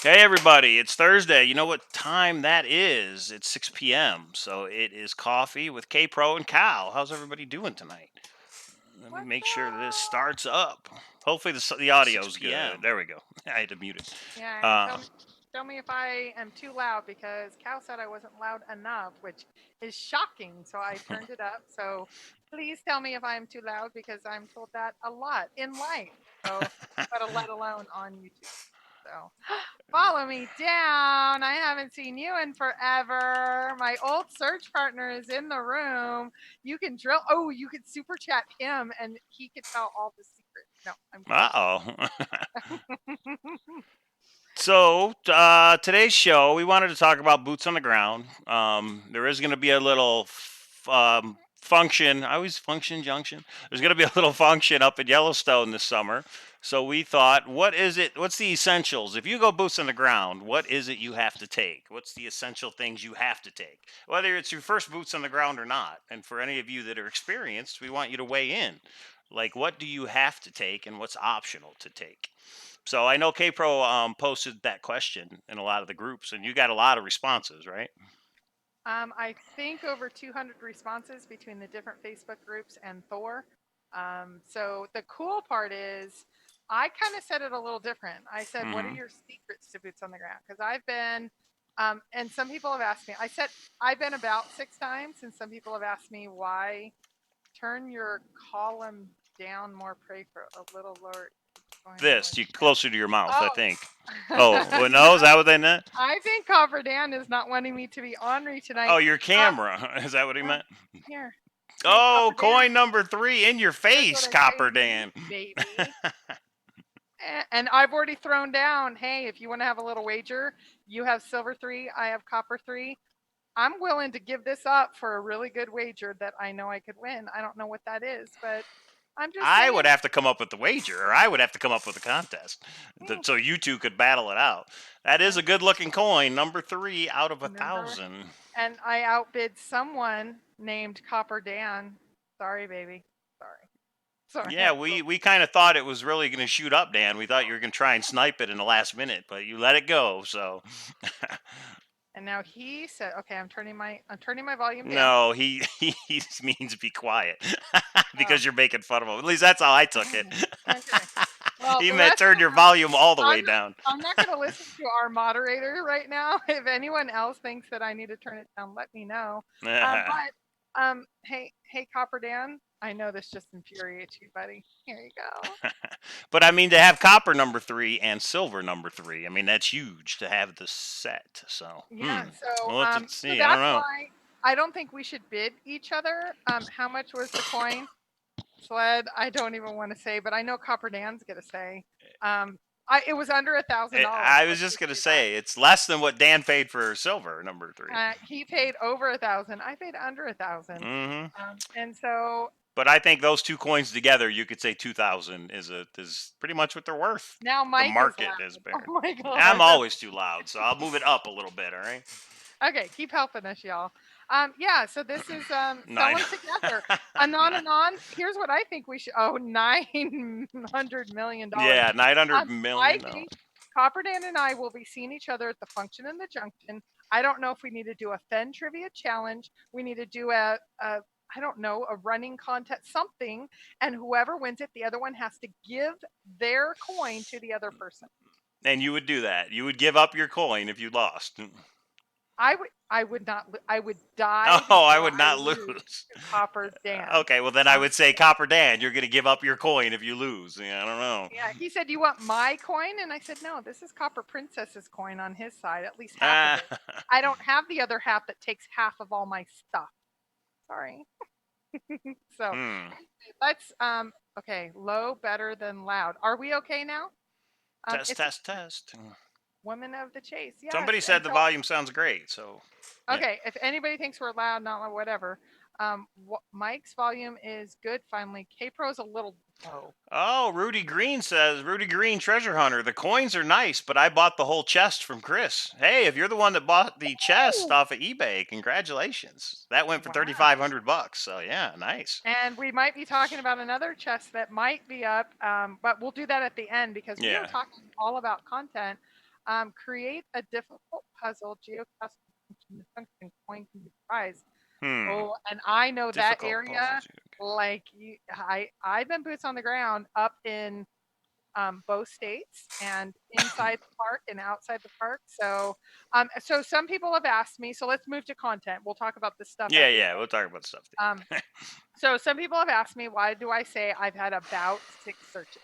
Hey everybody, it's Thursday. You know what time that is? It's 6 p.m. So it is coffee with K Pro and Cal. How's everybody doing tonight? Let me What's make sure this up? starts up. Hopefully the audio's good. There we go. I had to mute it. Yeah, and Uh, tell me if I am too loud because Cal said I wasn't loud enough, which is shocking. So I turned it up. So please tell me if I'm too loud because I'm told that a lot in life. So, but let alone on YouTube. So follow me down. I haven't seen you in forever. My old search partner is in the room. You can drill. Oh, you could super chat him and he could tell all the secrets. No, I'm kidding. uh-oh. So today's show, we wanted to talk about boots on the ground. There is going to be a little function. I always function junction. There's going to be a little function up in Yellowstone this summer. So we thought, what is it? What's the essentials? If you go boots on the ground, what is it you have to take? What's the essential things you have to take? Whether it's your first boots on the ground or not. And for any of you that are experienced, we want you to weigh in. Like, what do you have to take and what's optional to take? So I know KPro posted that question in a lot of the groups, and you got a lot of responses, right? I think over 200 responses between the different Facebook groups and Thor. So the cool part is, I kind of said it a little different. I said, "What are Hmm. your secrets to boots on the ground?" Because I've been, and some people have asked me. I said I've been about 6 times, and some people have asked me why. Turn your column down more, pray for a little lower. Going lower. This you closer to your mouth, I Oh, think. Oh, well, no, is that what they meant? I think Copper Dan is not wanting me to be ornery Oh, tonight. your Um, camera. Is that what he um, meant? here, hey, Oh, Copper Dan. coin number 3 in your Here's what face, I say Copper to you, Dan. baby. And I've already thrown down. Hey, if you want to have a little wager, you have silver 3, I have copper 3. I'm willing to give this up for a really good wager that I know I could win. I don't know what that is, but I'm just I would saying. have to come up with the wager, or I would have to come up with a contest, Hmm, so you two could battle it out. That is a okay, good-looking coin, number 3 out of a number. thousand. And I outbid someone named Copper Dan. Sorry, baby. Sorry. Sorry. Yeah, we kind of thought it was really going to shoot up, Dan. We thought you were going to try and snipe it in the last minute, but you let it go. So And now he said, "Okay, I'm turning my volume down." no, he means be quiet Oh, because you're making fun of him. At least that's how I took it. okay. Well, He the meant rest turn of your them, volume all the I'm way down. I'm not going to listen to our moderator right now. If anyone else thinks that I need to turn it down, let me know. Hey, Copper Dan, I know this just infuriates you, buddy. Here you go. But I mean, to have copper number 3 and silver number 3, I mean that's huge to have the set. So Yeah. So, well, let's so see. I don't that's know. why I don't think we should bid each other. How much was the coin? Sled, I don't even want to say, but I know Copper Dan's gonna say. It was under $1,000. I was Let's just just gonna say that. say it's less than what Dan paid for silver number 3. He paid over 1,000. I paid under 1,000. Hmm. And so But I think those two coins together, you could say 2,000 is pretty much what they're worth. now The Mike is market is loud. bearing. Oh my I'm god. always too loud, so I'll move it up a little bit. All right. Okay, keep helping us, y'all. Yeah. So this is sell Nine. them together. Anon. Here's what I think we should. Oh, $900 million. Yeah, 900 million. No. Ivy, Copperdan and I will be seeing each other at the function in the junction. I don't know if we need to do a Fen trivia challenge. We need to do a I don't know, a running contest, something, and whoever wins it, the other one has to give their coin to the other person. And you would do that. You would give up your coin if you lost. I would not. I would die Oh, I before would I not lose lose. to Copper Dan. Okay, well then I Um, would say Copper Dan, you're gonna give up your coin if you lose. Yeah, I don't know. yeah, he said, "You want my coin?" And I said, "No, this is Copper Princess's coin on his side, at least half of Ah. it. I don't have the other half that takes half of all my stuff. Sorry." So Hmm. let's okay, low better than loud. Are we okay now? Test, It's a test, test. woman of the chase. Yes. Somebody And said the so volume sounds great, so yeah. okay, if anybody thinks we're loud, not loud, whatever. Mike's volume is good finally. K Pro's a little low. Oh, Rudy Green says, Rudy Green Treasure Hunter, the coins are nice, but I bought the whole chest from Chris. Hey, if you're the one that bought the chest Ooh, off of eBay, congratulations. That went for wow. 3,500 bucks. So yeah, nice. And we might be talking about another chest that might be up, but we'll do that at the end because we are Yeah. talking all about content. Create a difficult puzzle, geocaching function, coin can be prize. Hmm. Oh, and I know that Difficult area puzzles. like you. I've been boots on the ground up in both states and inside the park and outside the park. So some people have asked me. So let's move to content. We'll talk about this stuff Yeah, at the yeah. end. We'll talk about stuff. Um, so some people have asked me, why do I say I've had about 6 searches?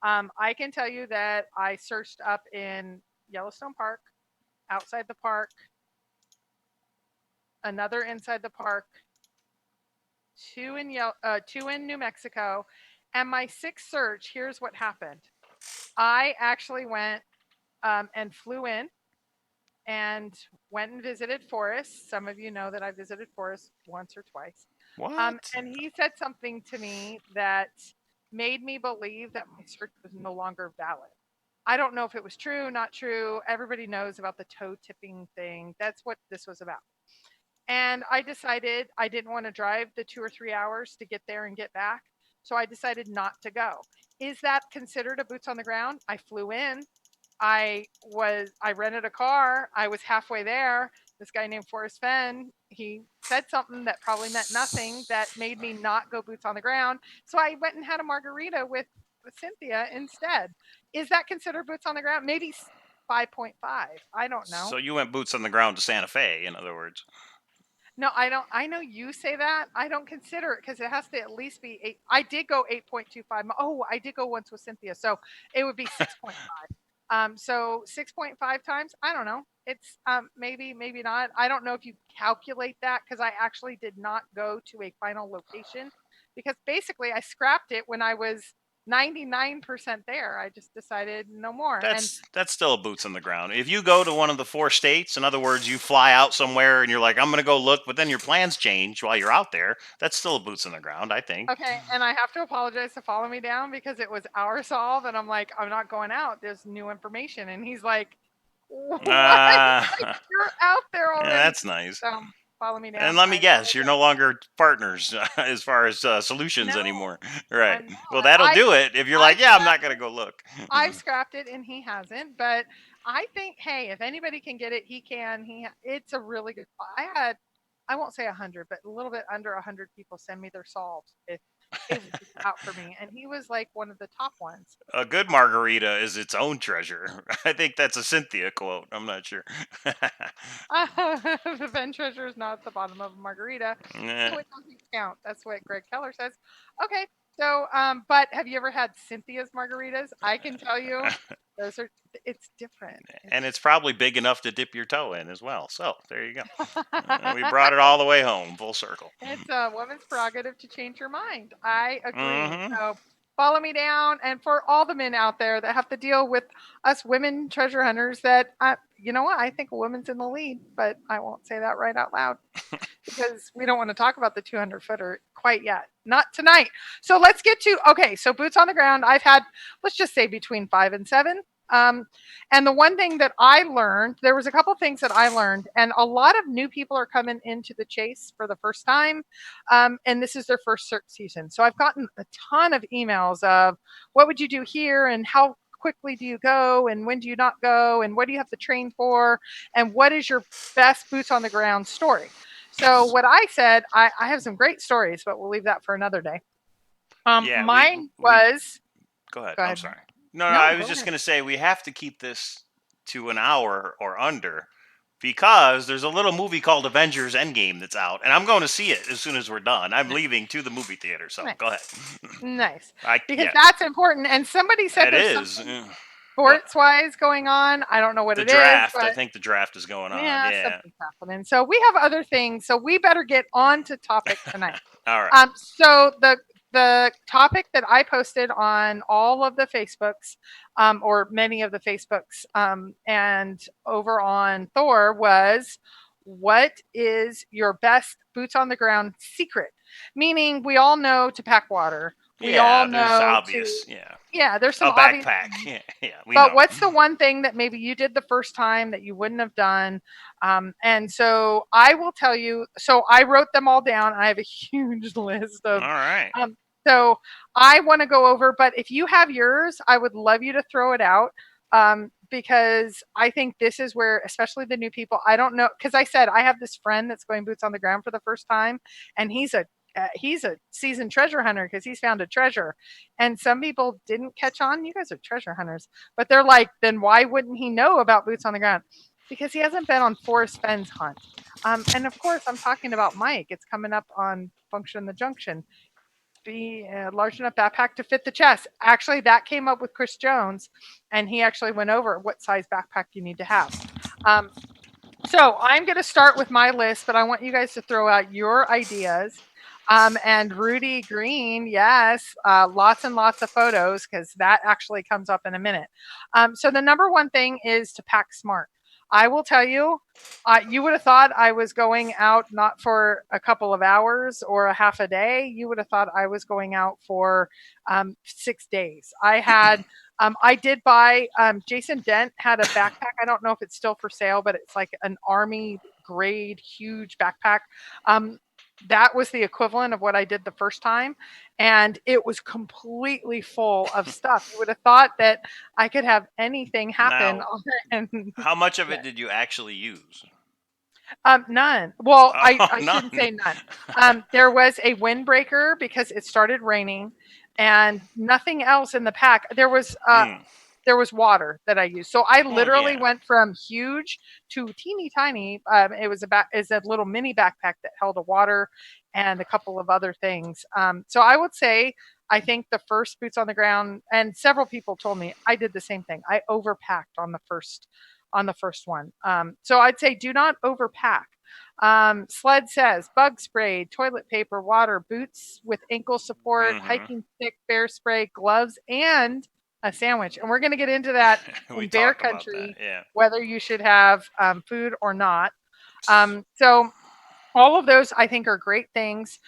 I can tell you that I searched up in Yellowstone Park, outside the park, another inside the park, two in New Mexico, and my sixth search. Here's what happened. I actually went and flew in and went and visited Forrest. Some of you know that I visited Forrest once or twice. What? And he said something to me that made me believe that my search was no longer valid. I don't know if it was true, not true. Everybody knows about the toe tipping thing. That's what this was about. And I decided I didn't want to drive the 2 or 3 hours to get there and get back. So I decided not to go. Is that considered a boots on the ground? I flew in. I rented a car. I was halfway there. This guy named Forrest Fenn, he said something that probably meant nothing that made me not go boots on the ground. So I went and had a margarita with Cynthia instead. Is that considered boots on the ground? Maybe 5.5. I don't know. So you went boots on the ground to Santa Fe, in other words. No, I don't. I know you say that. I don't consider it because it has to at least be 8. I did go 8.25. Oh, I did go once with Cynthia, so it would be 6.5. So 6.5 times. I don't know. It's maybe not. I don't know if you calculate that because I actually did not go to a final location because basically I scrapped it when I was 99% there. I just decided no more. And That's still a boots on the ground. If you go to one of the 4 states, in other words, you fly out somewhere and you're like, I'm going to go look, but then your plans change while you're out there. That's still a boots on the ground, I think. okay, and I have to apologize to Follow Me Down because it was our solve, and I'm like, I'm not going out. There's new information, and he's like, what? Like, Uh, you're out there yeah, already. that's nice. So Follow Me And Down. let me I guess, you're no apologize. longer partners as far as solutions No, anymore. Right. I'm Well, not. that'll do it if you're I've like, yeah, I'm not scrapped going to it. go look. I've scrapped it, and he hasn't. But I think, hey, if anybody can get it, he can. It's a really good. I won't say 100, but a little bit under 100 people send me their solves if it was just out for me, and he was like one of the top ones. A good margarita is its own treasure. I think that's a Cynthia quote. I'm not sure. The Venn treasure is not at the bottom of a margarita, Nah. so it doesn't count. That's what Greg Keller says. Okay, so but have you ever had Cynthia's margaritas? I can tell you, those are. It's different. And It's it's probably big enough to dip your toe in as well. So there you go. We brought it all the way home, full circle. it's a woman's prerogative to change your mind. I agree. Mm-hmm. So follow me down, and for all the men out there that have to deal with us women treasure hunters, that you know what, I think a woman's in the lead, but I won't say that right out loud because we don't want to talk about the 200 footer quite yet. Not tonight. So let's get to, okay, so boots on the ground. I've had, let's just say between 5 and 7. Um, and the one thing that I learned, there was a couple things that I learned, and a lot of new people are coming into the chase for the first time. And this is their first search season. So I've gotten a ton of emails of what would you do here and how quickly do you go and when do you not go and what do you have to train for and what is your best boots on the ground story. So what I said, I have some great stories, but we'll leave that for another day. Yeah, Mine we was. go ahead. Go I'm ahead. sorry. No, No, I was go just ahead. gonna say we have to keep this to an hour or under because there's a little movie called Avengers Endgame that's out, and I'm going to see it as soon as we're done. I'm Nice, leaving to the movie theater, so go ahead. nice, nice. I Because yeah, that's important. And somebody said it there's is. something What sports wise going on. I don't know what the it is, draft? I but think the draft is going on. yeah, Yeah. something's happening. So we have other things. So we better get on to topic tonight. All right. So the topic that I posted on all of the Facebooks, or many of the Facebooks, and over on Thor was, what is your best boots on the ground secret? Meaning, we all know to pack water. We all Yeah, there's know to, obvious. Yeah, yeah. There's some a obvious backpack. things, Yeah, yeah, we but know. what's the one thing that maybe you did the first time that you wouldn't have done? And so I will tell you. So I wrote them all down. I have a huge list All of. right. Um, so I want to go over, but if you have yours, I would love you to throw it out. because I think this is where, especially the new people, I don't know, because I said I have this friend that's going boots on the ground for the first time, and he's a seasoned treasure hunter because he's found a treasure. And some people didn't catch on. You guys are treasure hunters, but they're like, then why wouldn't he know about boots on the ground? Because he hasn't been on Forrest Fenn's hunt. And of course, I'm talking about Mike. It's coming up on Function the Junction. Be a large enough backpack to fit the chest. Actually, that came up with Chris Jones, and he actually went over what size backpack you need to have. Um, so I'm going to start with my list, but I want you guys to throw out your ideas. And Rudy Green, yes, lots and lots of photos because that actually comes up in a minute. So the number one thing is to pack smart. I will tell you, you would have thought I was going out not for a couple of hours or a half a day. You would have thought I was going out for 6 days. I did buy, Jason Dent had a backpack. I don't know if it's still for sale, but it's like an army grade, huge backpack. Um, that was the equivalent of what I did the first time. And it was completely full of stuff. You would have thought that I could have anything happen. Now, And how much of yeah. it did you actually use? None. Well, Oh, I shouldn't none. say none. There was a windbreaker because it started raining, and nothing else in the pack. Hmm. There was water that I used. So I Well, literally yeah. went from huge to teeny tiny. It was is a little mini backpack that held a water and a couple of other things. So I would say I think the first boots on the ground, and several people told me I did the same thing. I overpacked on the first one. So I'd say do not overpack. Sled says bug spray, toilet paper, water, boots with ankle support, Hmm. hiking stick, bear spray, gloves, and a sandwich. And we're going to get into that We in bear talked about that. country, Yeah. whether you should have food or not. So all of those I think are great things.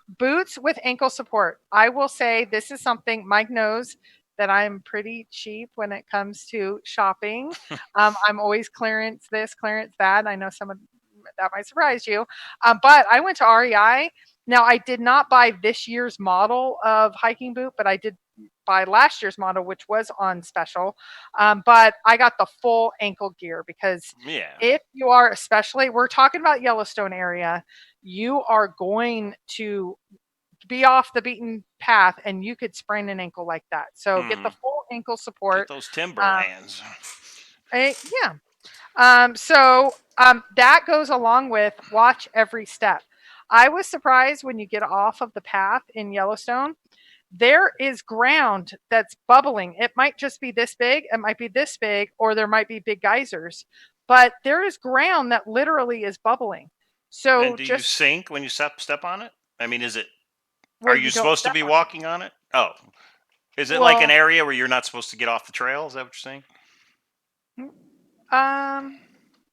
Boots with ankle support. I will say this is something Mike knows that I'm pretty cheap when it comes to shopping. I'm always clearance this, clearance that. I know some of that might surprise you. But I went to REI. Now, I did not buy this year's model of hiking boot, but I did buy last year's model, which was on special. But I got the full ankle gear because Yeah. if you are, especially, we're talking about Yellowstone area, you are going to be off the beaten path and you could sprain an ankle like that. So get the Hmm. full ankle Get support. those Um, Timberlands. yeah. That goes along with watch every step. I was surprised when you get off of the path in Yellowstone. There is ground that's bubbling. It might just be this big, it might be this big, or there might be big geysers, but there is ground that literally is bubbling. And So do you just, sink when you step on it? I mean, is it? Are well, you you don't supposed to step be on it. walking on it? Oh, is it like an Well, area where you're not supposed to get off the trail? Is that what you're mm, um,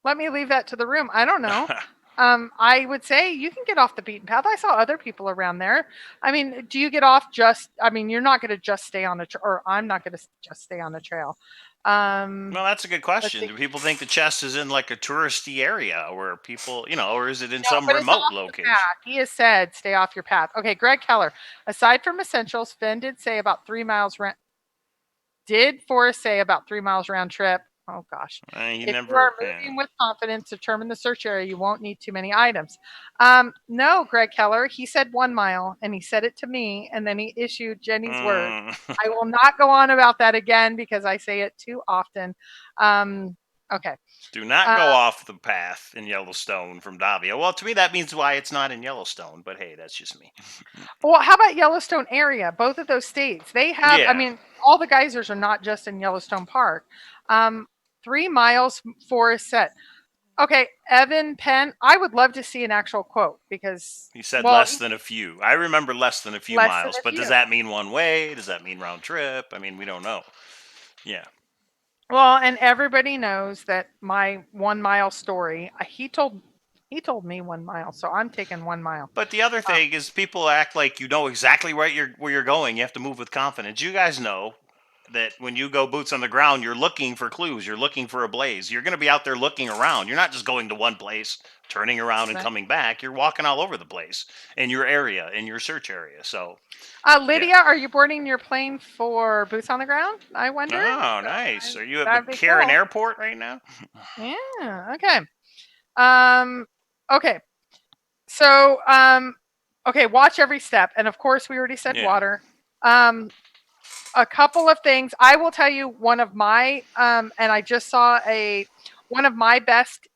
let me leave that to the room. I don't know. saying? I would say you can get off the beaten path. I saw other people around there. I mean, do you get off just? I mean, you're not going to just stay on the or I'm not going to just stay on the trail. Um, Well, that's a good let's question. see. Do people think the chest is in like a touristy area where people, or is it in No, some but it's remote off the location? path. He has said stay off your path. Okay, Greg Keller. Aside from essentials, Finn did say about 3 miles. Did Forrest say about 3 miles round trip? Oh gosh. He If you never. are Yeah. moving with confidence, determine the search area. You won't need too many items. No, Greg Keller. He said 1 mile, and he said it to me, and then he issued Jenny's word. Mm. I will not go on about that again because I say it too often. Okay. Do not Uh, go off the path in Yellowstone from Davia. Well, to me, that means why it's not in Yellowstone. But hey, that's just me. well, how about Yellowstone area? Both of those states, they have. I Yeah. mean, all the geysers are not just in Yellowstone Park. Um, 3 miles Forest set. Okay, Evan Penn, I would love to see an actual quote because, He said well, less than a few. I remember less than a few less than miles, a but does few. that mean one way? Does that mean round trip? I mean, we don't know. Yeah. Well, and everybody knows that my 1 mile story. He told me 1 mile, so I'm taking 1 mile. But the other thing is people act like you know exactly where you're going. You have to move with confidence. You guys know. that when you go boots on the ground, you're looking for clues. You're looking for a blaze. You're going to be out there looking around. You're not just going to one place, turning around and Right. coming back. You're walking all over the place in your area, in your search area. So, yeah. Lydia, are you boarding your plane for boots on the ground? I wonder. Oh, nice. Are you at That'd be McCarran cool. Airport right now? Yeah. Okay. Um. Okay. So, okay. Watch every step, and of course, we already said Yeah. water. Um. A couple of things. I will tell you one of my and I just saw one of my best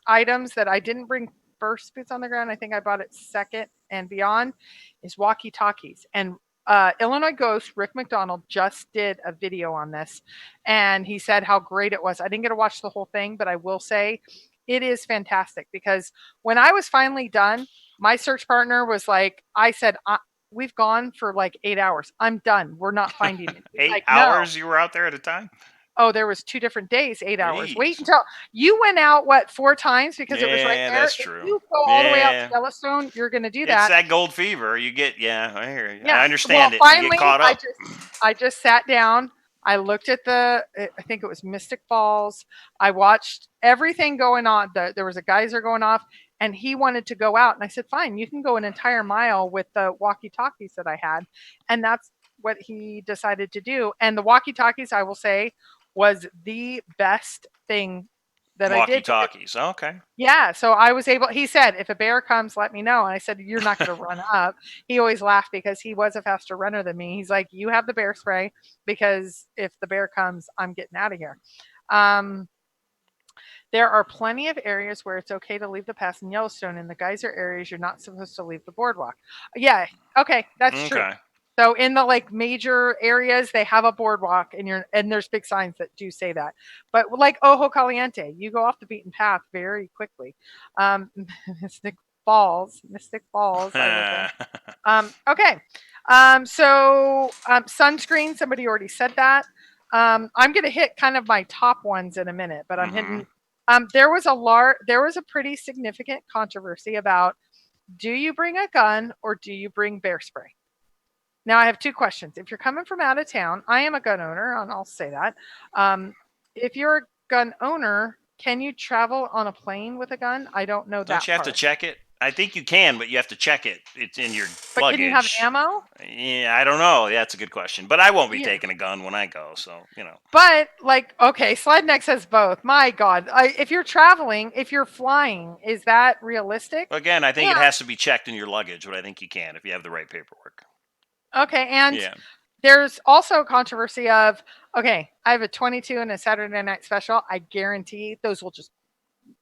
items that I didn't bring first boots on the ground. I think I bought it second and beyond is walkie talkies. And Illinois Ghost Rick McDonald just did a video on this, and he said how great it was. I didn't get to watch the whole thing, but I will say it is fantastic because when I was finally done, my search partner was like, I said, we've gone for like 8 hours. I'm done. We're not finding it. He's Eight like, no. hours you were out there at a time? Oh, there was 2 different days, 8 hours. Wait Jeez. until you went out, what, 4 times because it was right Yeah, there? that's If true. you go all the way out to Yeah. Yellowstone, you're gonna do It's that. that gold fever. You get, yeah, I hear you. Yeah. I Well, understand it. You get finally, caught up. I just sat down. I looked at I think it was Mystic Falls. I watched everything going on. There was a geyser going off, and he wanted to go out. And I said, fine, you can go an entire mile with the walkie talkies that I had. And that's what he decided to do. And the walkie talkies, I will say, was the best thing that I Walkie did because talkies. Okay. yeah, so I was able he said, "If a bear comes, let me know." And I said, "You're not gonna run up." He always laughed because he was a faster runner than me. He's like, "You have the bear spray because if the bear comes, I'm getting out of here." Um, there are plenty of areas where it's okay to leave the pass in Yellowstone. In the geyser areas, you're not supposed to leave the boardwalk. Yeah, okay, that's true. Okay. So in the like major areas, they have a boardwalk, and there's big signs that do say that. But like Ojo Caliente, you go off the beaten path very quickly. Um, Mystic Falls, I will say. Okay. Sunscreen. Somebody already said that. I'm going to hit kind of my top ones in a minute, but I'm Mm-hmm. hitting. There was a pretty significant controversy about do you bring a gun or do you bring bear spray? Now, I have 2 questions. If you're coming from out of town, I am a gun owner, and I'll say that. If you're a gun owner, can you travel on a plane with a gun? I don't know Don't that you have to part. check it? I think you can, but you have to check it. It's in your But can you have luggage. ammo? Yeah, I don't know. Yeah, that's a good question. But I won't be Yeah. taking a gun when I go, so you know. But like, okay, Sled Neck says both. My God, if you're traveling, if you're flying, is that realistic? Again, I think Yeah. it has to be checked in your luggage, but I think you can if you have the right paperwork. Okay, and Yeah. there's also a controversy of okay, I have a 22 and a Saturday night special. I guarantee those will just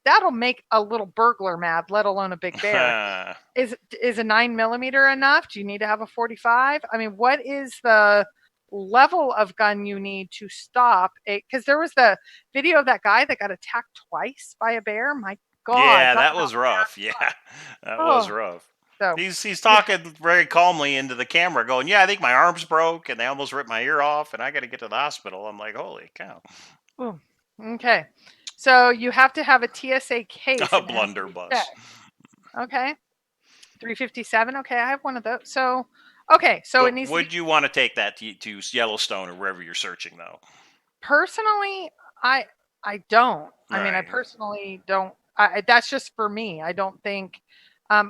that'll make a little burglar mad, let alone a big bear. Is a 9 millimeter enough? Do you need to have a 45? I mean, what is the level of gun you need to stop it? Because there was the video of that guy that got attacked twice by a bear. My God, Yeah, talk that about was rough. Yeah, that was oh. rough. So He's yeah. talking very calmly into the camera, going, "Yeah, I think my arm's broke, and they almost ripped my ear off, and I got to get to the hospital." I'm like, "Holy cow!" Ooh. Okay. So you have to have a TSA case A and it has to be blunderbuss. checked. Okay. 357. Okay, I have one of those. So okay, so it But needs to be would you want to take that to Yellowstone or wherever you're searching, though? personally, I I don't. I mean, I Right. personally don't. That's just for me. I don't think.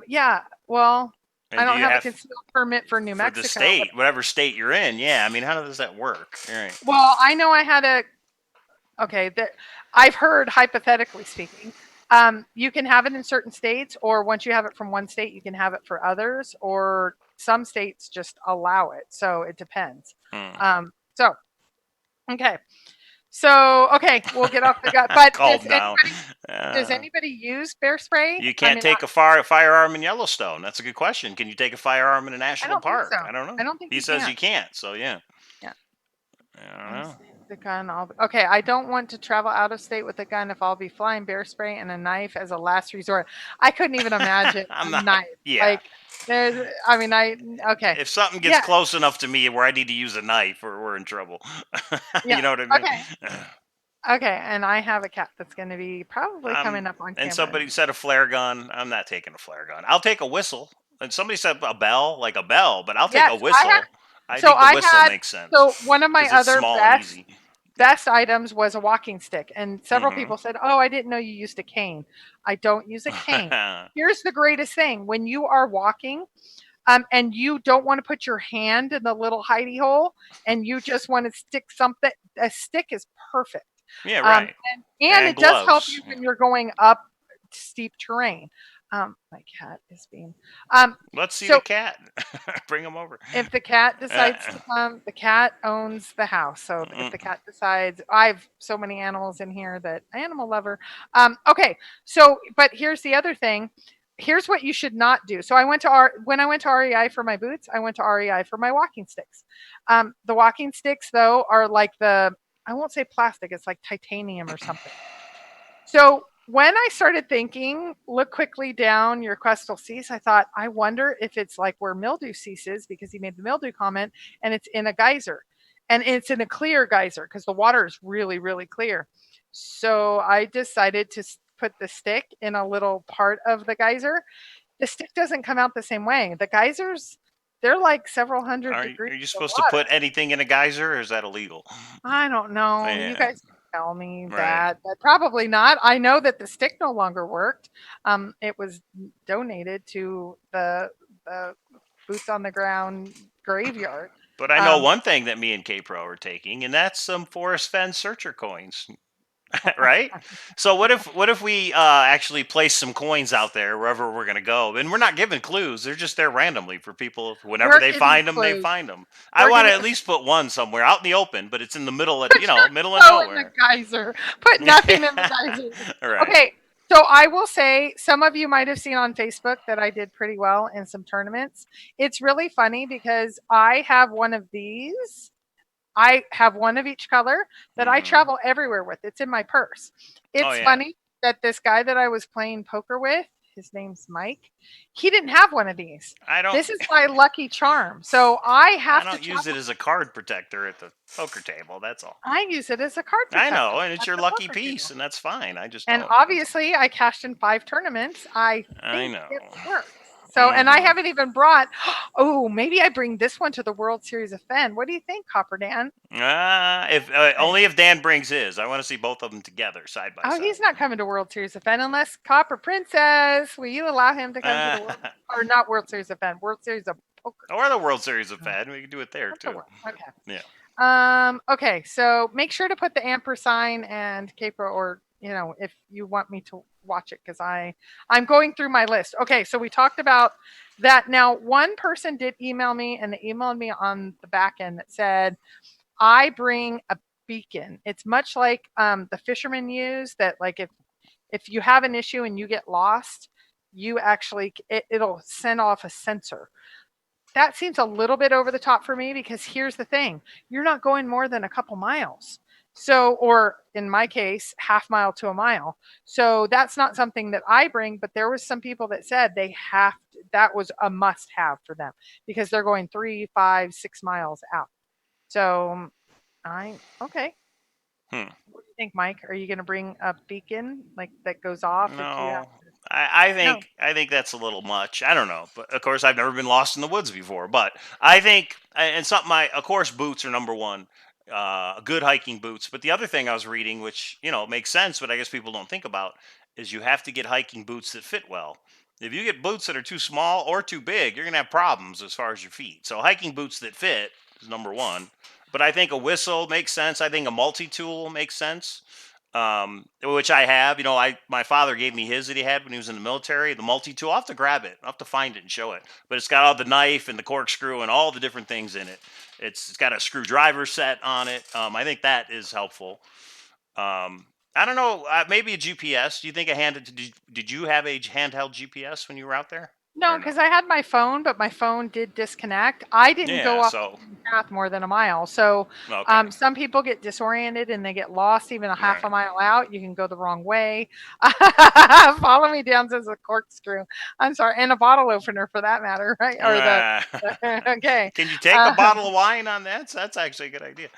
Yeah. Well, I And do don't you have a have concealed permit for New for the Mexico, but state, whatever state you're in? Yeah, I mean, how does that work? All right. well, I know I had a. Okay, that I've heard hypothetically speaking. You can have it in certain states, or once you have it from one state, you can have it for others, or some states just allow it. So it depends. Hmm. So okay, so okay, we'll get off the gut. But Calm down. does Uh, anybody use bear spray? you I can't mean, take a firearm in Yellowstone. That's a good question. Can you take a firearm in a I national don't think so. park? I don't know. I don't think He you says can. you can't. So yeah, Yeah. I don't Let me know. see the gun. Okay, I don't want to travel out of state with a gun if I'll be flying bear spray and a knife as a last resort. I couldn't even imagine I'm a not. knife. Yeah. Like there's, I mean, okay, If something gets yeah, close enough to me where I need to use a knife, we're in trouble. yeah, You know what I mean? okay, okay. And I have a cat that's going to be probably coming up on And camera. somebody said a flare gun. I'm not taking a flare gun. I'll take a whistle. And somebody said a bell, like a bell, but I'll take a Yes, I have. whistle. I So think the I whistle had makes sense so one of my because it's other small and easy. best items was a walking stick, and several Hmm. people said, "Oh, I didn't know you used a cane." I don't use a cane. Here's the greatest thing: when you are walking, and you don't want to put your hand in the little hidey hole, and you just want to stick something, a stick is perfect. Yeah, Um, right. and And it does help gloves. you when you're going up steep terrain. My cat is being. Um, Let's see the so cat. Bring him over. if the cat decides Uh, to come, the cat owns the house. So if the cat decides, I have so many animals in here that animal lover. Okay, so but here's the other thing. Here's what you should not do. So when I went to REI for my boots, I went to REI for my walking sticks. The walking sticks though are like I won't say plastic, it's like titanium or something. So when I started thinking, look quickly down your crustal cease, I thought, I wonder if it's like where mildew ceases because he made the mildew comment and it's in a geyser and it's in a clear geyser because the water is really, really clear. So I decided to put the stick in a little part of the geyser. The stick doesn't come out the same way. The geysers, they're like several hundred are degrees you of supposed to put water. anything in a geyser, or is that illegal? I don't know. You Yeah, guys can tell me right. that, but probably not. I know that the stick no longer worked. It was donated to the boots on the ground graveyard. But I know Um, one thing that me and K Pro are taking, and that's some Forrest Fenn searcher coins. Right? So what if we actually place some coins out there wherever we're gonna go, and we're not giving clues; they're just there randomly for people. Whenever we're they giving find them, they clues. find them. I We're want to giving at least put one somewhere out in the open, but it's in the middle of put your middle of toe in the nowhere. geyser. Put nothing in the geyser. Right. Okay, so I will say some of you might have seen on Facebook that I did pretty well in some tournaments. It's really funny because I have one of these. I have one of each color that I Hmm. travel everywhere with. It's in my purse. Oh It's yeah. funny that this guy that I was playing poker with, his name's Mike, he didn't have one of these. I don't. This is my lucky charm. So I I have to don't use it travel. as a card protector at the poker table. That's all. I use it as a card I protector know, and it's at your the lucky poker piece, table. and that's fine. I just And don't. That's all. obviously, I cashed in 5 tournaments. I I think know. it works. So, and I Hmm. haven't even brought, oh, maybe I bring this one to the World Series of Fen. What do you think, Copper Dan? If only if Dan brings his. I want to see both of them together, side by Oh, side. he's not coming to World Series of Fen unless Copper Princess. Will you allow him to come to Uh, the World or not World Series of Fen, World Series of Poker? or the World Series of Oh, Fed. We can do it there what's the too. word? Okay. Yeah. Okay, so make sure to put the ampersand and caper or if you want me to watch it because I'm going through my list. Okay, so we talked about that. Now, one person did email me and they emailed me on the back end that said I bring a beacon. It's much like the fishermen use that like if you have an issue and you get lost, you actually it'll send off a sensor. That seems a little bit over the top for me because here's the thing, you're not going more than a couple miles. So, or in my case, half mile to a mile. So that's not something that I bring, but there was some people that said that was a must have for them because they're going 3, 5, 6 miles out. So okay. Hmm. What do you think, Mike? Are you going to bring a beacon like that goes off if you have No, I no? think that's a little much. I don't know, but of course I've never been lost in the woods before. But I think and something. Of course boots are number one. Good hiking boots. But the other thing I was reading, which makes sense, but I guess people don't think about, is you have to get hiking boots that fit well. If you get boots that are too small or too big, you're gonna have problems as far as your feet. So hiking boots that fit is number one. But I think a whistle makes sense. I think a multi tool makes sense, which I have. My father gave me his that he had when he was in the military. The multi tool. I'll have to grab it. I'll have to find it and show it. But it's got all the knife and the corkscrew and all the different things in it. It's got a screwdriver set on it. I think that is helpful. I don't know. Maybe a GPS. Do you think did you have a handheld GPS when you were out there, No, or no? because I had my phone, but my phone did disconnect. I didn't go Yeah. off the So beaten path more than a mile. So okay. some people get disoriented and they get lost even a half a Right. mile out. You can go the wrong way. Follow me down says a corkscrew. I'm sorry, and a bottle opener for that matter, right? Or the Uh, okay. can you take a Um, bottle of wine on that? That's actually a good idea.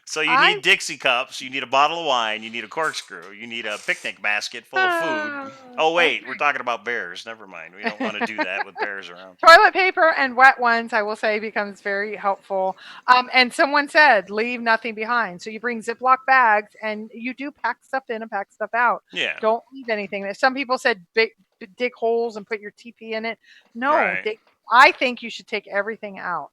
So you I need Dixie cups, you need a bottle of wine, you need a corkscrew, you need a picnic basket full of food. Oh wait, we're okay. talking about bears. Never fine. We don't want to do that with bears around. Toilet paper and wet ones, I will say, becomes very helpful. And someone said, leave nothing behind. So you bring Ziploc bags and you do pack stuff in and pack stuff out. Yeah. Don't leave anything. Some people said dig holes and put your TP in it. No, Right. I think you should take everything out.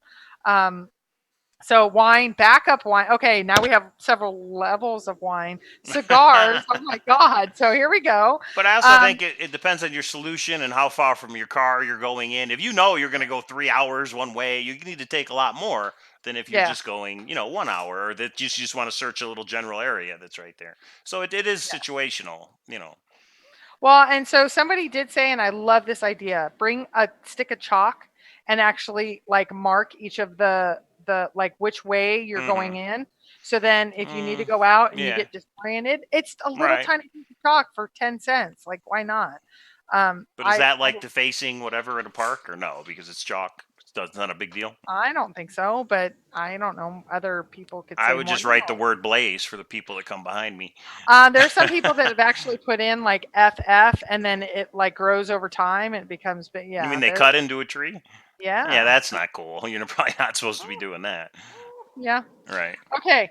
So wine, backup wine. Okay, now we have several levels of wine. Cigars. Oh my God. So here we go. But I also Um, think it depends on your solution and how far from your car you're going in. If you know you're going to go 3 hours one way, you need to take a lot more than if you're yeah. just going, 1 hour, or that you just want to search a little general area that's right there. So it is Yeah. situational. Well, and so somebody did say, and I love this idea, bring a stick of chalk and actually like mark each of the like which way you're going Mm-hmm. in. So then if you need to Mm, go out and you yeah. get disoriented, it's a little Right. tiny piece of chalk for 10 cents. Like why not? But is that like the facing whatever in a park or no? Because it's chalk. It's not a big deal. I don't think so, but I don't know. Other people could I say would more. just write the No. word blaze for the people that come behind me. There's some people that have actually put in like FF and then it like grows over time and it becomes, but You yeah, mean they cut into a tree? Yeah, yeah. that's not cool. You're probably not supposed to be doing that. Yeah. Right. Okay.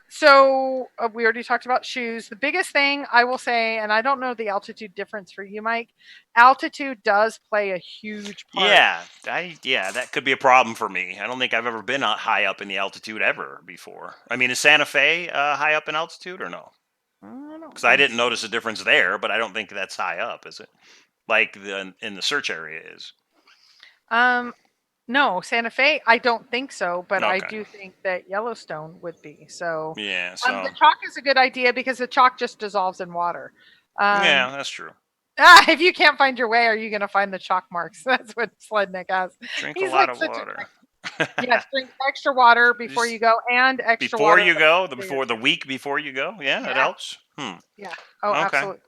So we already talked about shoes. The biggest thing I will say, and I don't know the altitude difference for you, Mike. Altitude does play a huge part. Yeah, that could be a problem for me. I don't think I've ever been high up in the altitude ever before. I mean, is Santa Fe high up in altitude or no? I don't Because I think didn't so. notice a difference there, but I don't think that's high up, is it? Like the in the search area is. Um, no, Santa Fe, I don't think so, but I Okay. do think that Yellowstone would be. So, Yeah. the So chalk is a good idea because the chalk just dissolves in water. yeah, Um, that's true. if you can't find your way, are you going to find the chalk marks? That's what Slednick has. Drink a He's lot like of such a water. yes. Drink extra water before you Just go, and extra before water you go, the after you're before the week before you go. Yeah, it yeah, helps. yeah. Oh, Okay. absolutely.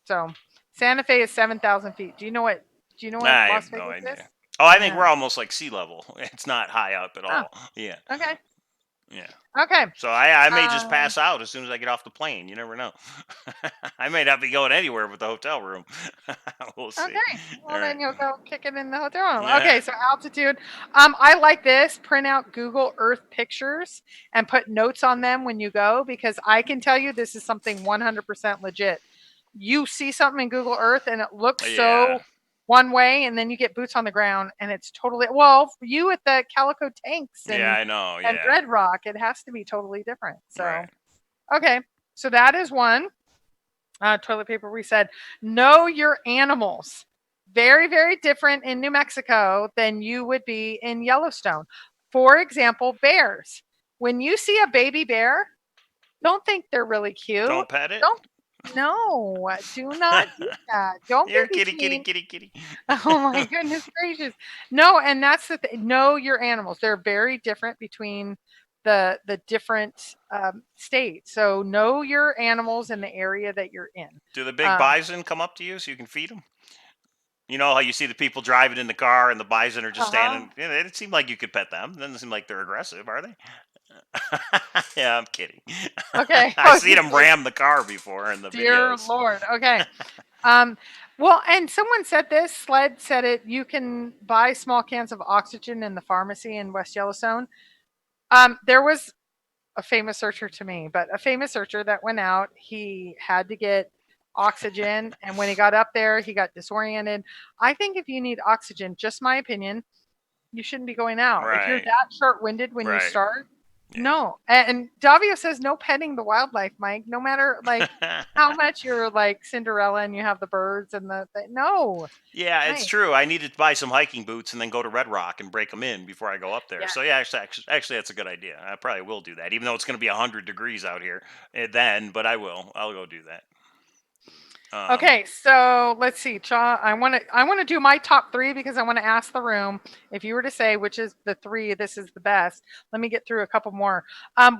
So, Santa Fe is 7,000 feet. Do you know what? Do you know what I Las have no Vegas is? idea. Oh, I think Yeah. we're almost like sea level. It's not high up at Oh, all. Yeah. okay. Yeah. Okay. So I may just Um, pass out as soon as I get off the plane. You never know. I may not be going anywhere but the hotel room. We'll see. okay. All Well, right. then you'll go kick it in the hotel room. Yeah. Okay. So altitude. I like this. Print out Google Earth pictures and put notes on them when you go because I can tell you this is something 100% legit. You see something in Google Earth and it looks Yeah. so one way, and then you get boots on the ground and it's totally well for you at the Calico Tanks Yeah, I know. and Yeah. Red Rock, it has to be totally different. So Right. okay, so that is one. Toilet paper. We said know your animals. Very very different in New Mexico than you would be in Yellowstone. For example, bears. When you see a baby bear, don't think they're really cute. Don't pet it. Don't no, do not do that. Don't be Here, kitty, kitty, between kitty, kitty. oh my goodness gracious. No, and that's the thing. Know your animals. They're very different between the different states. So know your animals in the area that you're in. Do the big Um, bison come up to you so you can feed them? You know how you see the people driving in the car and the bison are just uh-huh. standing. It seemed like you could pet them. Doesn't seem like they're aggressive, are they? Yeah, I'm kidding. Okay. I've I was seen just them like, ram the car before in the dear videos. Lord. Okay. Um, well, and someone said this, Sled said it, you can buy small cans of oxygen in the pharmacy in West Yellowstone. There was a famous searcher to me, but a famous searcher that went out, he had to get oxygen. And when he got up there, he got disoriented. I think if you need oxygen, just my opinion, you shouldn't be going out. If you're Right, that short winded when you right. start, Yeah. no. And Davio says no petting the wildlife, Mike, no matter like how much you're like Cinderella and you have the birds and no, Yeah, it's Mike. true. I needed to buy some hiking boots and then go to Red Rock and break them in before I go up there. Yeah. So yeah, actually, that's a good idea. I probably will do that, even though it's going to be 100 degrees out here then. But I will. I'll go do that. Okay, so let's see. I want to do my top three because I want to ask the room if you were to say which is the three, this is the best. Let me get through a couple more.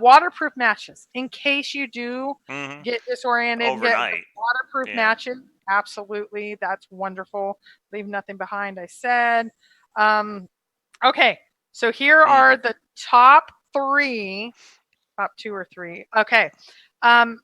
Waterproof matches in case you do hmm get disoriented. Get the Overnight. waterproof Yeah. matches. Absolutely, that's wonderful. Leave nothing behind. I said. Um, okay, so here hmm are the top three, top two or three. Okay. Um,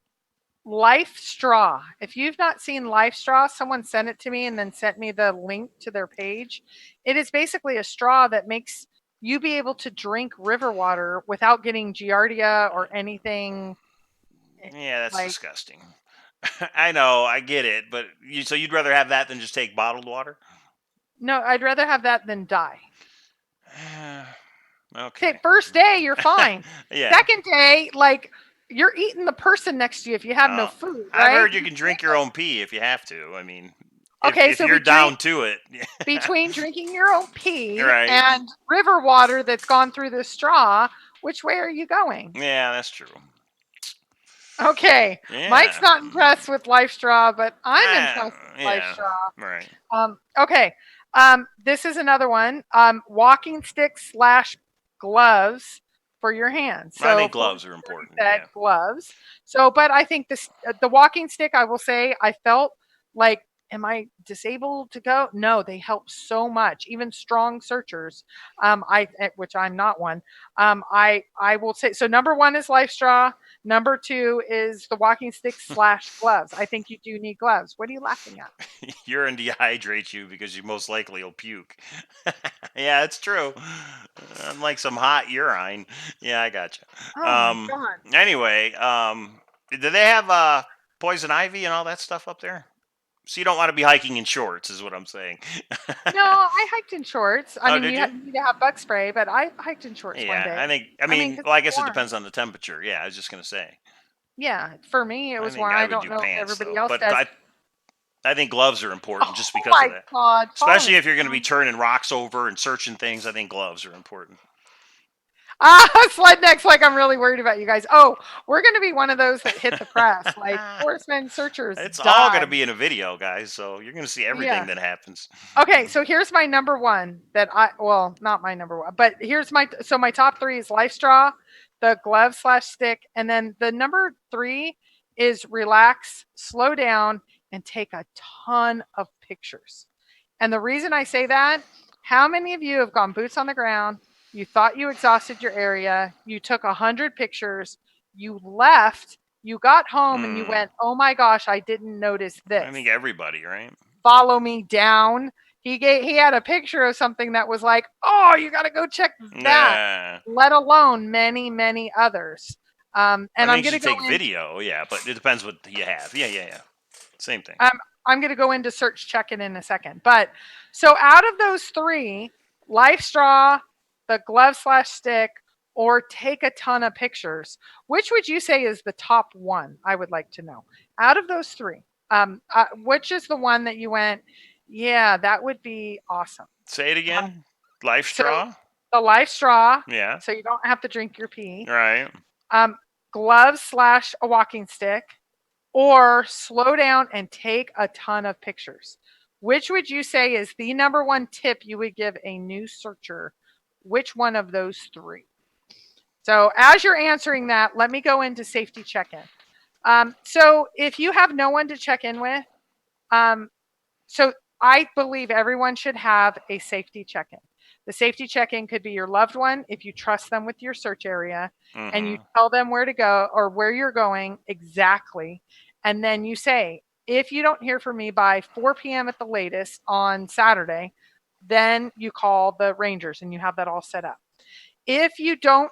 Life Straw. If you've not seen Life Straw, someone sent it to me and then sent me the link to their page. It is basically a straw that makes you be able to drink river water without getting giardia or anything Yeah, that's like. disgusting. I know, I get it, but so you'd rather have that than just take bottled water? No, I'd rather have that than die. Okay, Okay. first day you're fine. Yeah. Second day, like you're eating the person next to you if you have no Uh, food, I've right? heard you can drink your own pee if you have to. I mean, Okay, if so you're between down to it. between drinking your own pee Right. and river water that's gone through the straw, which way are you going? Yeah, that's true. Okay, Mike's Yeah. not impressed with Life Straw, but I'm impressed with Life Yeah. Straw. Right. Okay, this is another one. Walking stick slash gloves for your hands. I So think Forrest gloves are already important. said Yeah. gloves. So, but I think this the walking stick. I will say I felt like, am I disabled to go? No, they help so much. Even strong searchers, which I'm not one. I will say so. Number one is Life Straw. Number two is the walking stick slash gloves. I think you do need gloves. What are you laughing at? Urine dehydrates you because you most likely will puke. Yeah, it's true. Unlike some hot urine. Yeah, I gotcha. Oh my god. Anyway, do they have poison ivy and all that stuff up there? So you don't want to be hiking in shorts, is what I'm saying. No, I hiked in shorts. I Oh, mean, did you? you need to have bug spray, but I hiked in shorts one Yeah, day. I think. I I mean, mean, because well, I it's guess it warm. depends on the temperature. Yeah, I was just gonna say. Yeah, for me, it I was think warm. I I would don't do know if pants everybody though, else but does. I think gloves are important just Oh because of my that. god, follow Especially me. if you're going to be turning rocks over and searching things, I think gloves are important. Sled next, like I'm really worried about you guys. Oh, we're going to be one of those that hit the press. Like, Forrest Fenn searchers It's all going to died. be in a video, guys, so you're going to see everything Yeah. that happens. Okay, so here's my number one well, not my number one, but here's my top three is Life Straw, the glove slash stick, and then the number three is relax, slow down, and take a ton of pictures. And the reason I say that, how many of you have gone boots on the ground? You thought you exhausted your area, you took 100 pictures, you left, you got home, and you Mm, went, oh my gosh, I didn't notice I think this. everybody, right? Follow me down. He had a picture of something that was like, oh, you got to go check that. Yeah. Let alone many others. I And I'm think you gonna should go take in. video, yeah, but it depends what you have. Yeah, yeah, yeah. Same thing. Um, I'm gonna go into search check-in in a second. But so out of those three, Life Straw, the glove slash stick, or take a ton of pictures, which would you say is the top one? I would like to know. Out of those three, which is the one that you went, yeah, that would be awesome. Say it Uh, again. Life so straw? the Life Straw, Yeah. so you don't have to drink your pee. Right. Um, Gloves slash a walking stick, or slow down and take a ton of pictures. Which would you say is the number one tip you would give a new searcher? Which one of those three? So, as you're answering that, let me go into safety check in. So, if you have no one to check in with, um, so I believe everyone should have a safety check in. The safety check in could be your loved one if you trust them with your search area and you Mm-hmm. tell them where to go or where you're going exactly. And then you say, if you don't hear from me by 4 p.m. at the latest on Saturday, then you call the Rangers and you have that all set up. If you don't,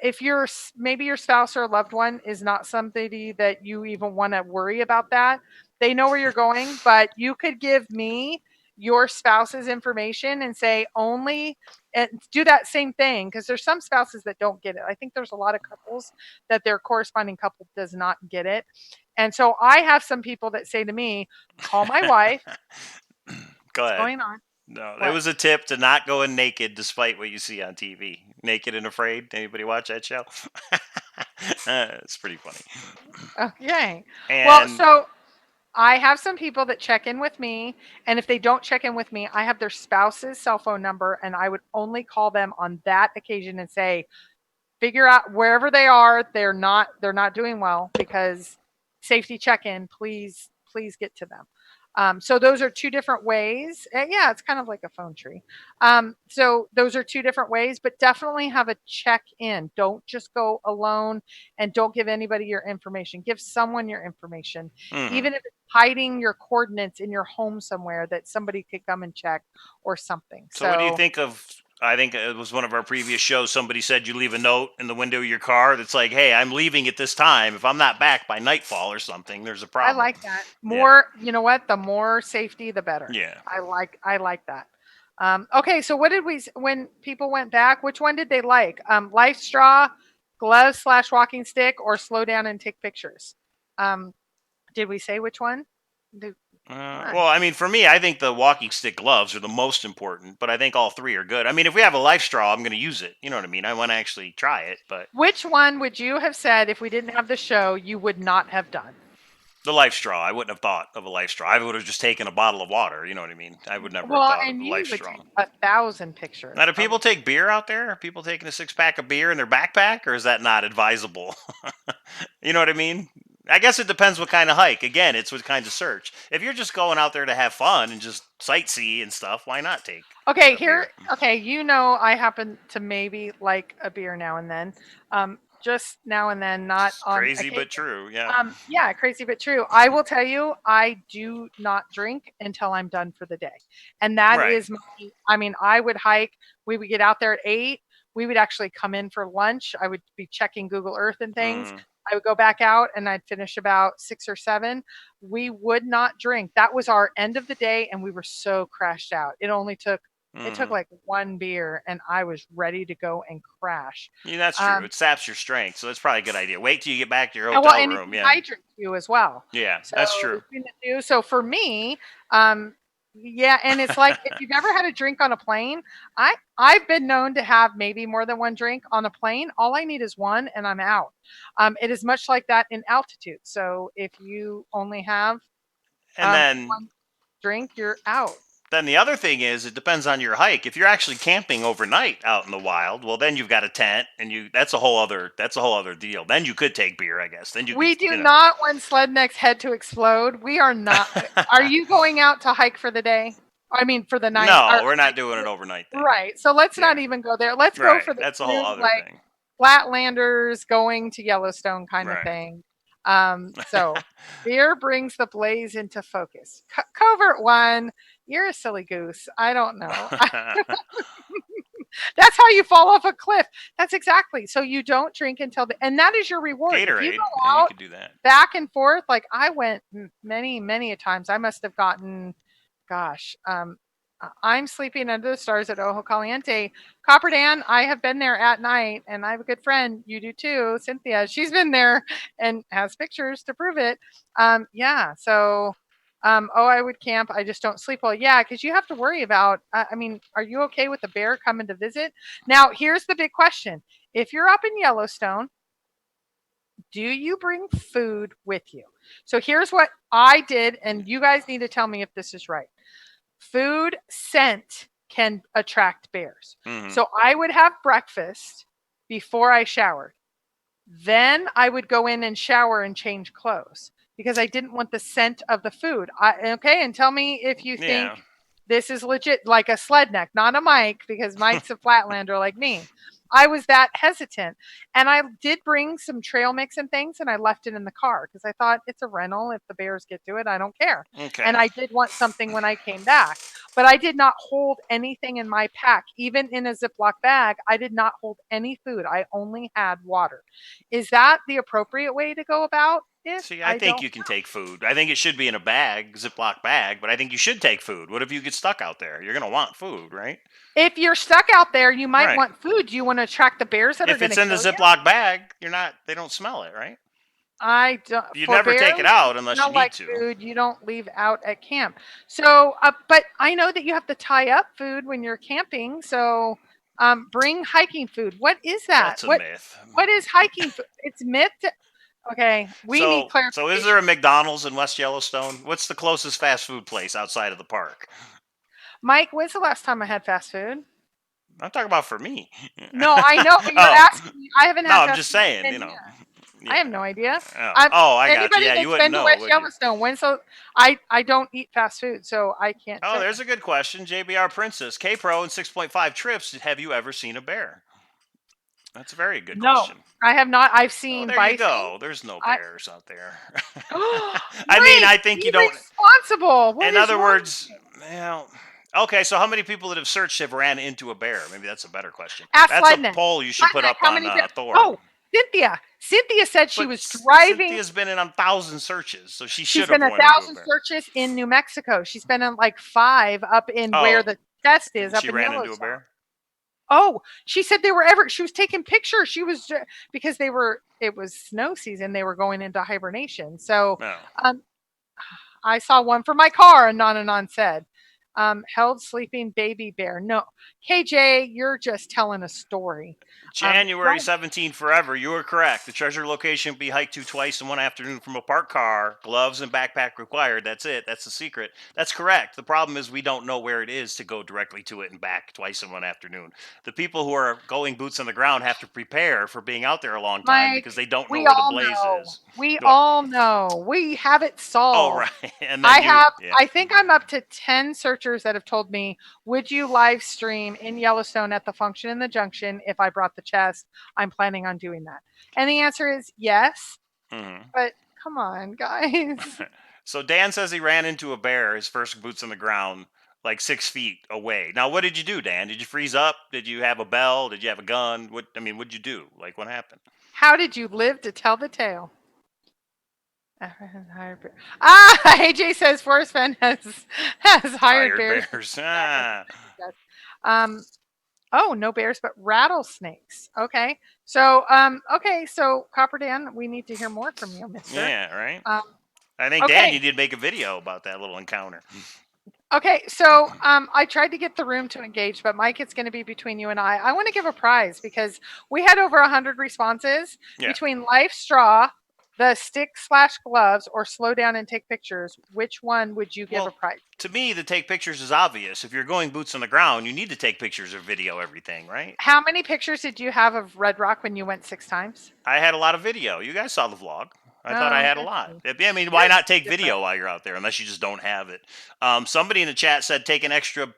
if your maybe your spouse or loved one is not somebody that you even want to worry about that, they know where you're going, but you could give me your spouse's information and say only, and do that same thing because there's some spouses that don't get it. I think there's a lot of couples that their corresponding couple does not get it. And so I have some people that say to me, call my wife. Go What's ahead. going on? No, there What? was a tip to not go in naked despite what you see on TV. Naked and Afraid. Anybody watch that show? It's pretty funny. Okay. Well, And so I have some people that check in with me, and if they don't check in with me, I have their spouse's cell phone number, and I would only call them on that occasion and say, figure out wherever they are, they're not doing well because safety check in, please get to them. So those are two different ways. Yeah, it's kind of like a phone tree. So those are two different ways, but definitely have a check in. Don't just go alone, and don't give anybody your information. Give someone your information, Hmm. even if it's hiding your coordinates in your home somewhere that somebody could come and check or something. So what do you So think of? I think it was one of our previous shows. Somebody said you leave a note in the window of your car that's like, "Hey, I'm leaving at this time. If I'm not back by nightfall or something, there's a I problem." like that. Yeah. More, you know what? The more safety, the better. Yeah. I like that. Okay, so what did when people went back? Which one did they like? Life straw, gloves slash walking stick, or slow down and take pictures? Um, did we say which one? Come on. Well, I mean, for me, I think the walking stick gloves are the most important, but I think all three are good. I mean, if we have a life straw, I'm going to use it. You know what I mean? I want to actually try it, but Which one would you have said if we didn't have the show you would not have done? the life straw, I wouldn't have thought of a life straw. I would have just taken a bottle of water. You know what I mean? I would never have Well, thought of and the you life would straw. take 1,000 Now, pictures do of. people take beer out there? Are people taking a 6 pack of beer in their backpack, or is that not advisable? You know what I mean? I guess it depends what kind of hike. Again, it's what kind of search. If you're just going out there to have fun and just sightsee and stuff, why not take Okay, a beer? okay, I happen to maybe like a beer now and then. Just now and then, not It's on crazy but occasion. true. Yeah. Yeah, crazy but true. I will tell you, I do not drink until I'm done for the day. And that Right. is I mean, I would hike, we would get out there at 8, we would actually come in for lunch. I would be checking Google Earth and things. Mm, I would go back out and I'd finish about 6 or 7. We would not drink. That was our end of the day and we were so crashed out. It took mm. like one beer and I was ready to go and crash. Yeah, that's true. Um, It saps your strength, so that's probably a good idea. Wait till you get back to your and well, hotel and it room. Yeah. dehydrates you as well. Yeah, So that's true. between the two, so for me, um, yeah, and it's like if you've ever had a drink on a plane, I've been known to have maybe more than one drink on a plane. All I need is one, and I'm out. It is much like that in altitude. So if you only have And then one drink, you're out. the other thing is it depends on your hike. If you're actually camping overnight out in the wild, well then you've got a tent and you that's a whole other deal. Then you could take beer, I guess. Then you could, We do not want sled necks head to explode. We are not. Are you going out to hike for the day? I mean, for the night. No, we're not doing an overnight thing. Right. So let's not Yeah. even go there. Let's go Right. for the That's a whole true, other like, thing. Flatlanders going to Yellowstone kind of Right. thing. So beer brings the blaze into focus. Covert one, you're a silly goose. I don't know. That's how you fall off a cliff. That's exactly. So you don't drink until and that is your reward. If you go Gatorade. Yeah, you out could do that. back and forth, like I went many, many a times. I must have gotten, gosh, I'm sleeping under the stars at Ojo Caliente. Copper Dan, I have been there at night, and I have a good friend. You do too, Cynthia. She's been there and has pictures to prove it. Yeah. So, oh, I would camp. I just don't sleep well. Yeah, because you have to worry about. I mean, are you okay with the bear coming to visit? Now, here's the big question: if you're up in Yellowstone, do you bring food with you? So here's what I did, and you guys need to tell me if this is right. Food scent can attract bears. Hmm. So I would have breakfast before I showered. Then I would go in and shower and change clothes because I didn't want the scent of the food. Okay, and tell me if you Yeah. think this is legit, like a sled neck, not a Mike, because Mike's a flatlander like me. I was that hesitant. And I did bring some trail mix and things and I left it in the car because I thought it's a rental. If the bears get to it, I don't care. Okay. And I did want something when I came back. But I did not hold anything in my pack, even in a Ziploc bag. I did not hold any food. I only had water. Is that the appropriate way to go about it? See, I I think don't. you can take food. I think it should be in a bag, Ziploc bag, but I think you should take food. What if you get stuck out there? You're going to want food, right? If you're stuck out there, you might Right. want food. Do you want to attract the bears that are If going it's to in the kill you? Ziploc bag, they don't smell it, right? I don't. You'd For never take it bears out that unless you smell need like to. food, you don't leave out at camp. So, but I know that you have to tie up food when you're camping. So, bring hiking food. What is that? That's a What myth. What is hiking food? It's myth. Okay, we need So is there clarification. a McDonald's in West Yellowstone? What's the closest fast food place outside of the park? Mike, when's the last time I had fast food? I'm talking about for me. No, I know, but you're Oh, asking me. I haven't no, had I'm fast just food saying, in 10 years. I have Yeah. no idea. Oh, I got you. Anybody Yeah, you that's wouldn't been to know, West would you? Yellowstone, I don't eat fast food, so I can't Oh, tell there's you. a good question. JBR Princess, K Pro and 6.5 trips. Have you ever seen a bear? That's a very good No, question. I have not. I've Oh, seen there you bison. go. There's no I bears out there. I mean, Mike, I think you be don't. responsible. What In is other wrong with words, you? well, okay. So, how many people that have searched have ran into a bear? Maybe that's a better question. Ask That's a Sledneck. poll you should put Sledneck, up how on many? Thor. Oh, Cynthia. Cynthia said she But was driving. Cynthia's been in 1,000 searches, so she She's should have been a run into a thousand bear. searches in New Mexico. She's been in like 5 up in where Oh, the test is and up she in ran into a Yellowstone. bear. Oh, she said they were ever. She was taking pictures. She was because they were. It was snow season. They were going into hibernation. So, No. um, I saw one for my car. Anon said, held sleeping baby bear. No, KJ, you're just telling a story. January Don't 17 forever. You are correct. The treasure location will be hiked to twice in one afternoon from a parked car. Gloves and backpack required. That's it. That's the secret. That's correct. The problem is we don't know where it is to go directly to it and back twice in one afternoon. The people who are going boots on the ground have to prepare for being out there a long time Mike, because they don't know we where the all blaze know. is. We What? all know. We have it Oh, solved. right. And then yeah. I think I'm up to 10 searchers that have told me, would you live stream in Yellowstone at the function in the junction if I brought the chest? I'm planning on doing that. And the answer is yes, Hmm. but come on, guys. So Dan says he ran into a bear, his first boots on the ground, like 6 feet away. Now, what did you do, Dan? Did you freeze up? Did you have a bell? Did you have a gun? What I mean, what'd you do? Like, what happened? How did you live to tell the tale? AJ says Forrest Fenn has hired Hired bears. bears. Ah, Um, oh, no bears, but rattlesnakes. So Copper Dan, we need to hear more from you, Mister. yeah, right. Um, I think Dan, you okay, did make a video about that little encounter. okay. So I tried to get the room to engage, but Mike, it's going to be between you and I. I want to give a prize because we had over 100 responses Yeah. between Life Straw, the stick/gloves, or slow down and take pictures. Which one would you give a Well, prize? to me, the take pictures is obvious. If you're going boots on the ground, you need to take pictures or video everything, right? How many pictures did you have of Red Rock when you went 6 times? I had a lot of video. You guys saw the vlog. I thought I Oh, had a that's lot. me. I mean, why That's not take different. video while you're out there, unless you just don't have it? Somebody in the chat said take an extra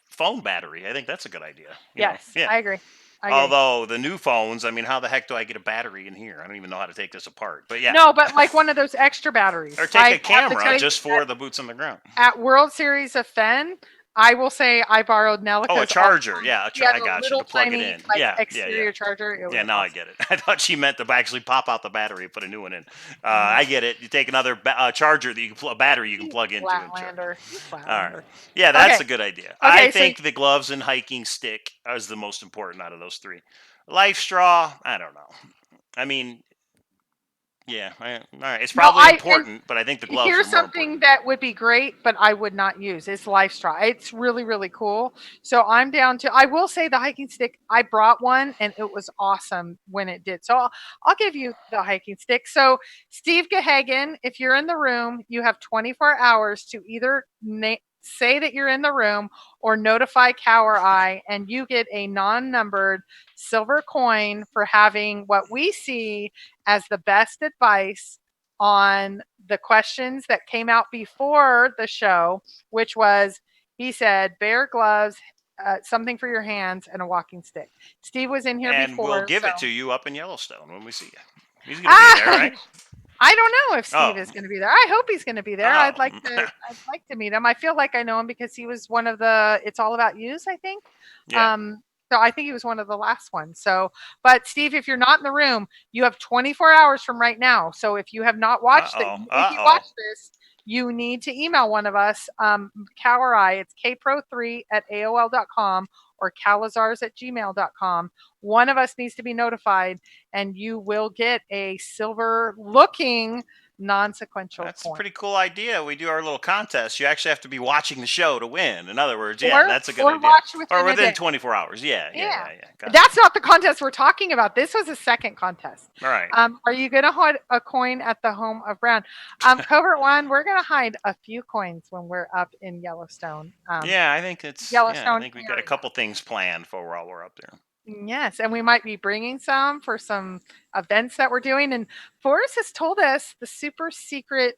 phone battery. I think that's a good idea. Yes, Yeah. I agree. I agree. Although the new phones, I mean, how the heck do I get a battery in here? I don't even know how to take this apart. But yeah, No, but like one of those extra batteries. or take a I have to camera tell you just for the boots on the ground. at World Series of Fenn, I will say I borrowed Oh, a Nelica's charger. awesome. Yeah, She had I a got you little to plug it tiny in. like Yeah. exterior charger. It Yeah, was now I awesome. get it. I thought she meant to actually pop out the battery and put a new one in. No, I get it. You take another charger that you can a battery you can you plug into and charge. flatlander. You All right. flatlander. Yeah, that's Okay. a good idea. I Okay. So think the gloves and hiking stick is the most important out of those three. Life straw, I don't know. I mean, yeah, all right. It's no, probably important, but I think the gloves are here's more something important. that would be great, but I would not use. It's Life Straw. It's really, really cool. So I'm down to. I will say the hiking stick. I brought one, and it was awesome when it did. So I'll give you the hiking stick. So Steve Gahagan, if you're in the room, you have 24 hours to either say that you're in the room or notify Cower Eye, and you get a non-numbered silver coin for having what we see as the best advice on the questions that came out before the show, which was he said bear gloves, something for your hands, and a walking stick. Steve was in here And we'll before, give so it to you up in Yellowstone when we see you. He's going to be there, ah, right? I don't know if Oh, Steve is going to be there. I hope he's going to be there. oh, I'd like to meet him. I feel like I know him because he was one of the It's All About Yous, I think. yeah. Um, so I think he was one of the last ones. So, but Steve, if you're not in the room, you have 24 hours from right now. So if you have not watched it, if you watch this, you need to email one of us, Cower Eye. It's kpro3 at AOL.com or Cowlazars at gmail.com. One of us needs to be notified, and you will get a silver looking non-sequential That's a coin. pretty cool idea. We do our little contest. You actually have to be watching the show to win. In other words, yeah, that's a good idea. Watch Or within a within day. 24 hours. Yeah. Got That's not the contest we're talking about. This was a second contest. it. All right. Are you going to hide a coin at the home of Brown? Covert One, we're going to hide a few coins when we're up in Yellowstone. Yeah, I think it's. Yeah, I Yellowstone think we got a area. couple things planned for while we're up there. Yes, and we might be bringing some for some events that we're doing. And Forrest has told us the super secret,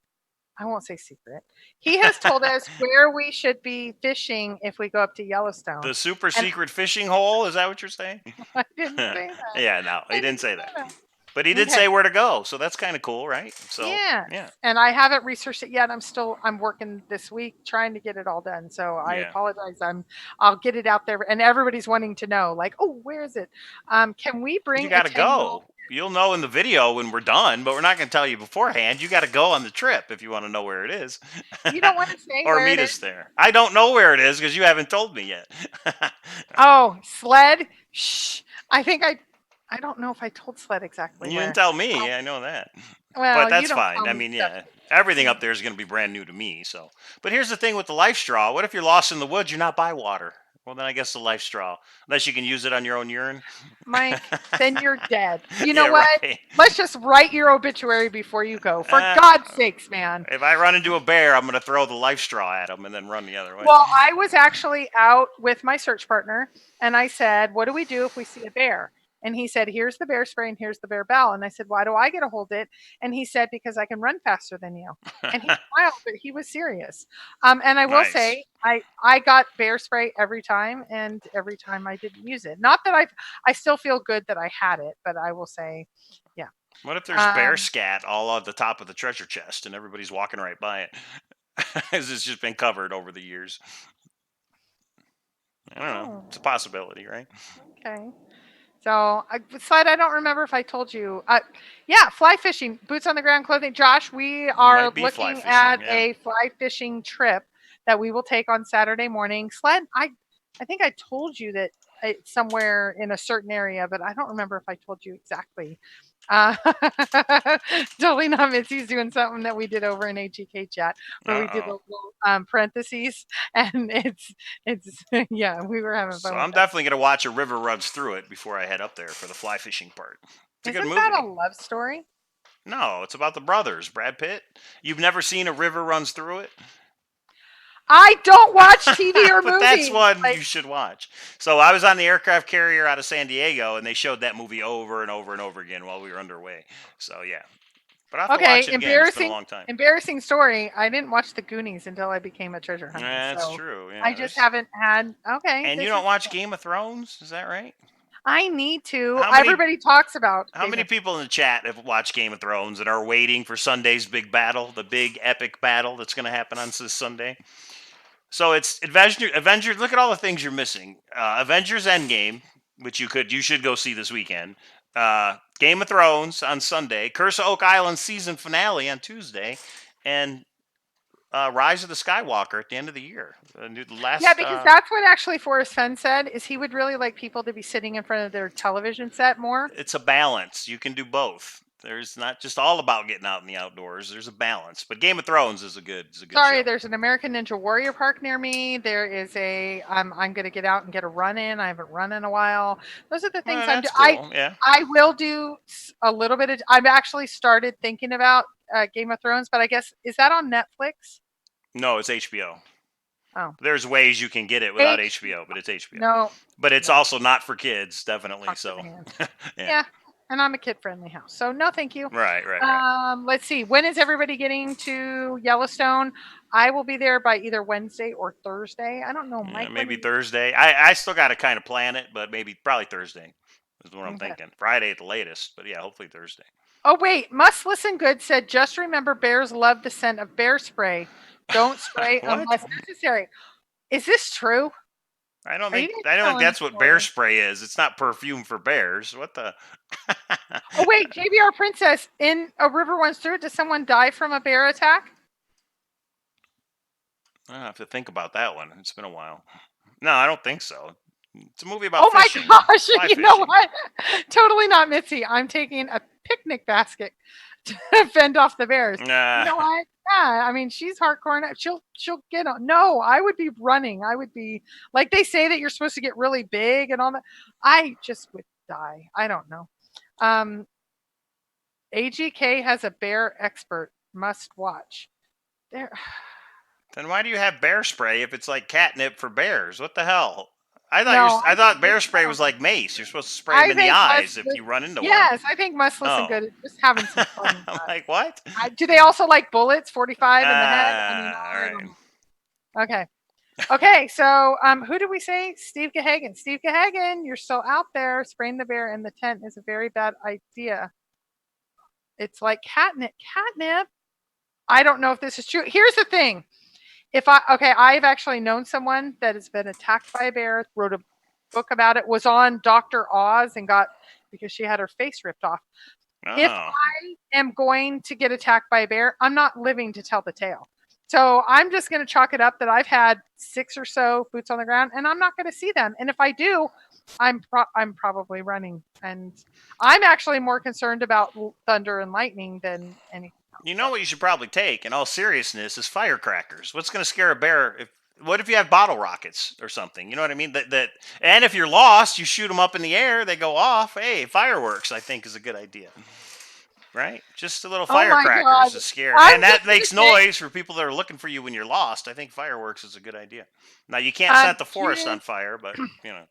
I won't say secret. He has told us where we should be fishing if we go up to Yellowstone. The super And secret fishing hole? Is that what you're saying? I didn't say that. Yeah, no, I he didn't didn't say that. say But he that. did Okay. say where to go, so that's kind of cool, right? So, Yes. yeah, And I haven't researched it yet. I'm working this week trying to get it all done. So I yeah. apologize. I'll get it out there and everybody's wanting to know like, "Oh, where is it?" Can we You bring a got to 10-year-old? go. You'll know in the video when we're done, but we're not going to tell you beforehand. You got to go on the trip if you want to know where it is. You don't want to say Or where meet it us is? there. I don't know where it is because you haven't told me yet. Oh, sled. Shh. I don't know if I told sled exactly You didn't where. tell me. Um, I know that. But well, you that's don't fine. tell I me mean, stuff. yeah, everything up there is going to be brand new to me. So, but here's the thing with the life straw. What if you're lost in the woods? You're not by water. Well, then I guess the life straw, unless you can use it on your own urine. Mike, then you're dead. You know Yeah, what? right. Let's just write your obituary before you go. For Uh, God's sakes, man. if I run into a bear, I'm going to throw the life straw at him and then run the other way. Well, I was actually out with my search partner and I said, "What do we do if we see a bear?" And he said, "Here's the bear spray and here's the bear bell." And I said, "Why do I get to hold it?" And he said, "Because I can run faster than you." And he smiled, but he was serious. And I will Nice. say, I got bear spray every time, and every time I didn't use it. Not that I still feel good that I had it, but I will say, yeah. What if there's bear Um, scat all on the top of the treasure chest and everybody's walking right by it? Because it's just been covered over the years. I don't know. oh, It's a possibility, right? okay. So, Slide, I don't remember if I told you. Yeah, fly fishing, boots on the ground clothing. Josh, we are Might be fly looking fishing. at Yeah. a fly fishing trip that we will take on Saturday morning. Sled, I think I told you that it's somewhere in a certain area, but I don't remember if I told you exactly. Uh, totally not. Mitzi's doing something that we did over in AGK chat where we did Uh the oh. little parentheses, and it's yeah, we were having So fun with I'm that. definitely gonna watch A River Runs Through It before I head up there for the fly fishing part. It's a good Isn't that a movie. love story? No, it's about the brothers, Brad Pitt. You've never seen A River Runs Through It? I don't watch TV or But that's movies. one Like, you should watch. So I was on the aircraft carrier out of San Diego, and they showed that movie over and over and over again while we were underway. So yeah, but I have to watch okay, it again. It's been a long time. embarrassing story. I didn't watch the Goonies until I became a treasure hunter. That's So true. I Yeah, just haven't had, okay, and you this don't is, watch Game of Thrones, is that right? I need to. How many Everybody talks about how Game many of people in the chat have watched Game of Thrones and are waiting for Sunday's big battle, the big epic battle that's going to happen on this Sunday? So it's Avengers. Look at all the things you're missing. Avengers Endgame, which you should go see this weekend. Game of Thrones on Sunday. Curse of Oak Island season finale on Tuesday, and Rise of the Skywalker at the end of the year. The Yeah, last. because that's what actually Forrest Fenn said is he would really like people to be sitting in front of their television set more. It's a balance. You can do both. There's not just all about getting out in the outdoors. There's a balance. But Game of Thrones is a good Sorry, show. there's an American Ninja Warrior Park near me. There is a I'm going to get out and get a run in. I haven't run in a while. Those are the things Well, I'm do that's cool. Yeah. I will do a little bit of I've actually started thinking about Game of Thrones, but I guess is that on Netflix? No, it's HBO. Oh. There's ways you can get it without H HBO, but it's HBO. No. But it's No. also not for kids, definitely. Talk to So, the hand. yeah. Yeah. And I'm a kid-friendly house. So no, thank you. Right, right, right. Let's see. When is everybody getting to Yellowstone? I will be there by either Wednesday or Thursday. I don't know, Yeah, Mike. When are maybe you? Thursday. I still got to kind of plan it, but probably Thursday is what I'm Okay. thinking. Friday at the latest, but yeah, hopefully Thursday. Oh wait, Must Listen Good said, just remember bears love the scent of bear spray. Don't spray What? unless necessary. Is this true? Are you guys I don't think telling that's this what bear story? spray is. It's not perfume for bears. What the? Oh wait, JBR Princess, in A River Runs Through It, does someone die from a bear attack? I have to think about that one. It's been a while. No, I don't think so. It's a movie about Oh my fishing, gosh, fly you know fishing. what? Totally not Mitzi. I'm taking a picnic basket to fend off the bears. You Nah, know what? Yeah, I mean she's hardcore. She'll get on. No, I would be running. I would be like they say that you're supposed to get really big and all that. I just would die. I don't know. Um, AGK has a bear expert. Must watch. There. then why do you have bear spray if it's like catnip for bears? What the hell? No, I I think thought bear spray was like mace. You're supposed to spray them I in the think eyes if muskless. you run into one. Yes, I think muskless and Oh, good. Just having some fun with I'm that. like, what? Do they also like bullets? 45 in the head. I mean, Ah, all I right. don't know. Okay. Okay. So, who did we say? Steve Gahagan. Steve Gahagan, you're still out there. Spraying the bear in the tent is a very bad idea. It's like catnip. Catnip. I don't know if this is true. Here's the thing. I've actually known someone that has been attacked by a bear, wrote a book about it, was on Dr. Oz and got because she had her face ripped off. If Oh, I am going to get attacked by a bear, I'm not living to tell the tale. So I'm just going to chalk it up that I've had 6 or so boots on the ground, and I'm not going to see them. And if I do, I'm probably running. And I'm actually more concerned about thunder and lightning than anything else. you know So. what you should probably take, in all seriousness, is firecrackers. What's going to scare a bear? What if you have bottle rockets or something? You know what I mean? And if you're lost, you shoot them up in the air, they go off. Hey, fireworks, I think, is a good idea. Right? Just a little Oh my firecrackers God. to scare. I'm And just that going to makes say, noise for people that are looking for you when you're lost. I think fireworks is a good idea. Now, you can't set the forest June, on fire, but, you know.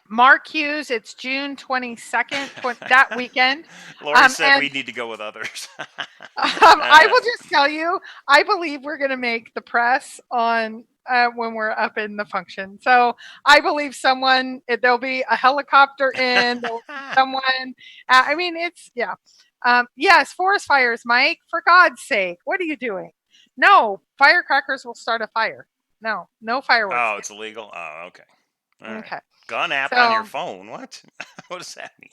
Mark Hughes, it's June 22nd, that weekend. Lori said And we need to go with others. I uh, will just tell you, I believe we're going to make the press on when we're up in the function. So I believe there'll be a helicopter there'll be someone. I mean, yeah. Yes, forest fires, Mike, for God's sake. What are you doing? No, firecrackers will start a fire. No, no fireworks. oh, it's illegal? Oh, okay. All right. Okay. Gun app on your So, phone. What? What does that mean?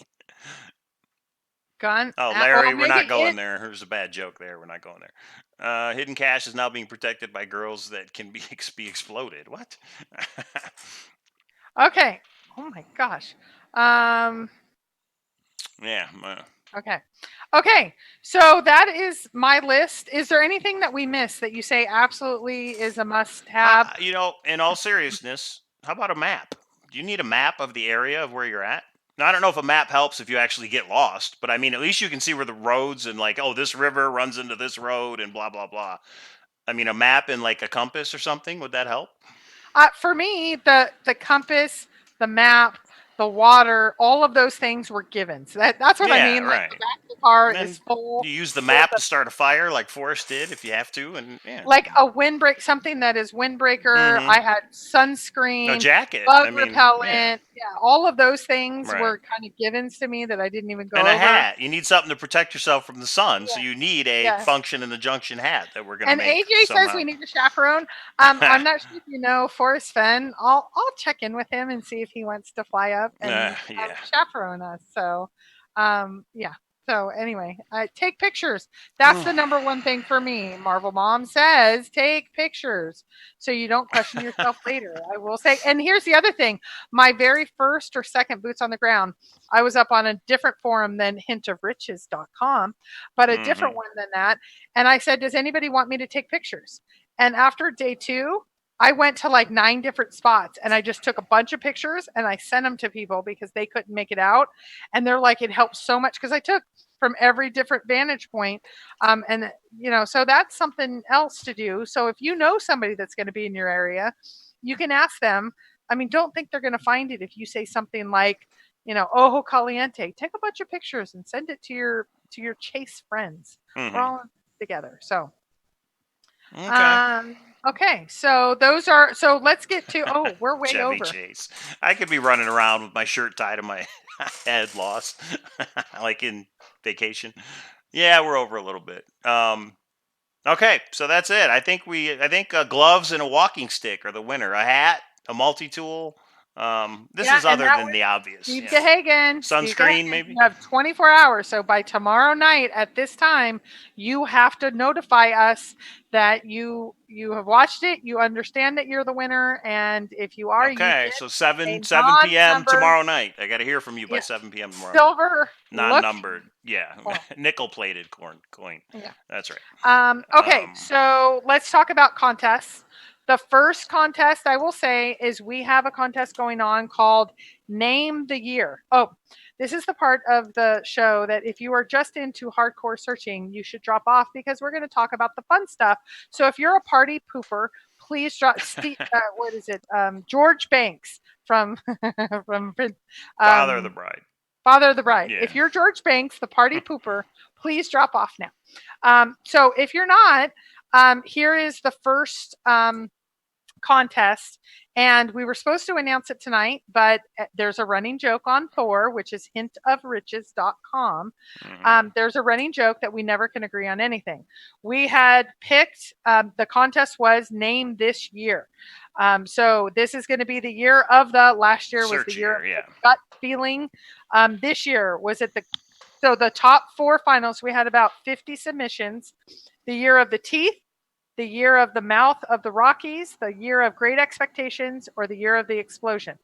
Oh, well, Larry, we're maybe not going there. There's a bad joke there. We're not going there. Hidden cache is now being protected by girls that can be exploded. What? okay. Oh my gosh. Um, Yeah. Okay. Okay. So that is my list. Is there anything that we missed that you say absolutely is a must have? In all seriousness, how about a map? Do you need a map of the area of where you're at? Now, I don't know if a map helps if you actually get lost, but I mean, at least you can see where the roads and like, oh, this river runs into this road and blah blah blah. I mean, a map and like a compass or something, would that help? For me, the compass, the map, the water, all of those things were given. So that's what I Yeah, mean. Like the right. back of the car And is then full. you use the The, map the to start a fire like Forrest did if you have to, and yeah. like a windbreak, something that is windbreaker. Mm-hmm. I had A sunscreen, jacket. bug I mean, yeah, repellent. Yeah, all of those things right. were kind of givens to me that I didn't even And go a over. hat. You need something to protect yourself from the sun, so Yeah, you need a yeah. function in the junction hat that we're gonna And make AJ says we somehow. need a chaperone. I'm not sure if you know Forrest Fenn. I'll check in with him and see if he wants to fly up and Yeah. chaperone us. So, yeah. So anyway, take pictures. That's the number one thing for me. Marvel Mom says take pictures so you don't question yourself later. I will say, and here's the other thing: my very first or second boots on the ground, I was up on a different forum than hintofriches.com, but a Mm-hmm. different one than that. And I said, does anybody want me to take pictures? And after day 2, I went to like 9 different spots and I just took a bunch of pictures and I sent them to people because they couldn't make it out. And they're like, it helps so much because I took from every different vantage point. And, so that's something else to do. So if you know somebody that's going to be in your area, you can ask them. I mean, don't think they're going to find it if you say something like, ojo caliente, take a bunch of pictures and send it to your chase friends. We're Mm-hmm. all together. So, Okay. um, okay. So let's get to, we're way Chevy over. Chase. I could be running around with my shirt tied to my head, lost, like in vacation. Yeah, we're over a little bit. Okay, so that's it. I think gloves and a walking stick are the winner. A hat, a multi tool. This Yeah. is And other that than was the obvious. Steve Yeah, Gahagan. Steve sunscreen Gahagan. You maybe. have 24 hours. So by tomorrow night at this time, you have to notify us that you have watched it. You understand that you're the winner. And if you are, you Okay, get so a 7 p.m. non-numbered, tomorrow night. I got to hear from you by yeah, 7 p.m. tomorrow night. silver Non-numbered. looking Yeah, coin. nickel plated coin. Yeah. That's right. Okay, so let's talk about contests. The first contest I will say is we have a contest going on called Name the Year. Oh, this is the part of the show that if you are just into hardcore searching, you should drop off because we're going to talk about the fun stuff. So if you're a party pooper, please drop. What is it? George Banks from Father of the bride. Father of the bride. Yeah. If you're George Banks, the party pooper, please drop off now. So if you're not, here is the first contest, and we were supposed to announce it tonight, but there's a running joke on Thor, which is hintofriches.com. There's a running joke that we never can agree on anything. We had picked, the contest was name this year. So this is going to be the year of the, last year was Search the year of year, yeah. the gut feeling. This year was it so the top 4 finals, we had about 50 submissions. The year of the teeth, the year of the mouth of the Rockies, the year of great expectations, or the year of the explosion.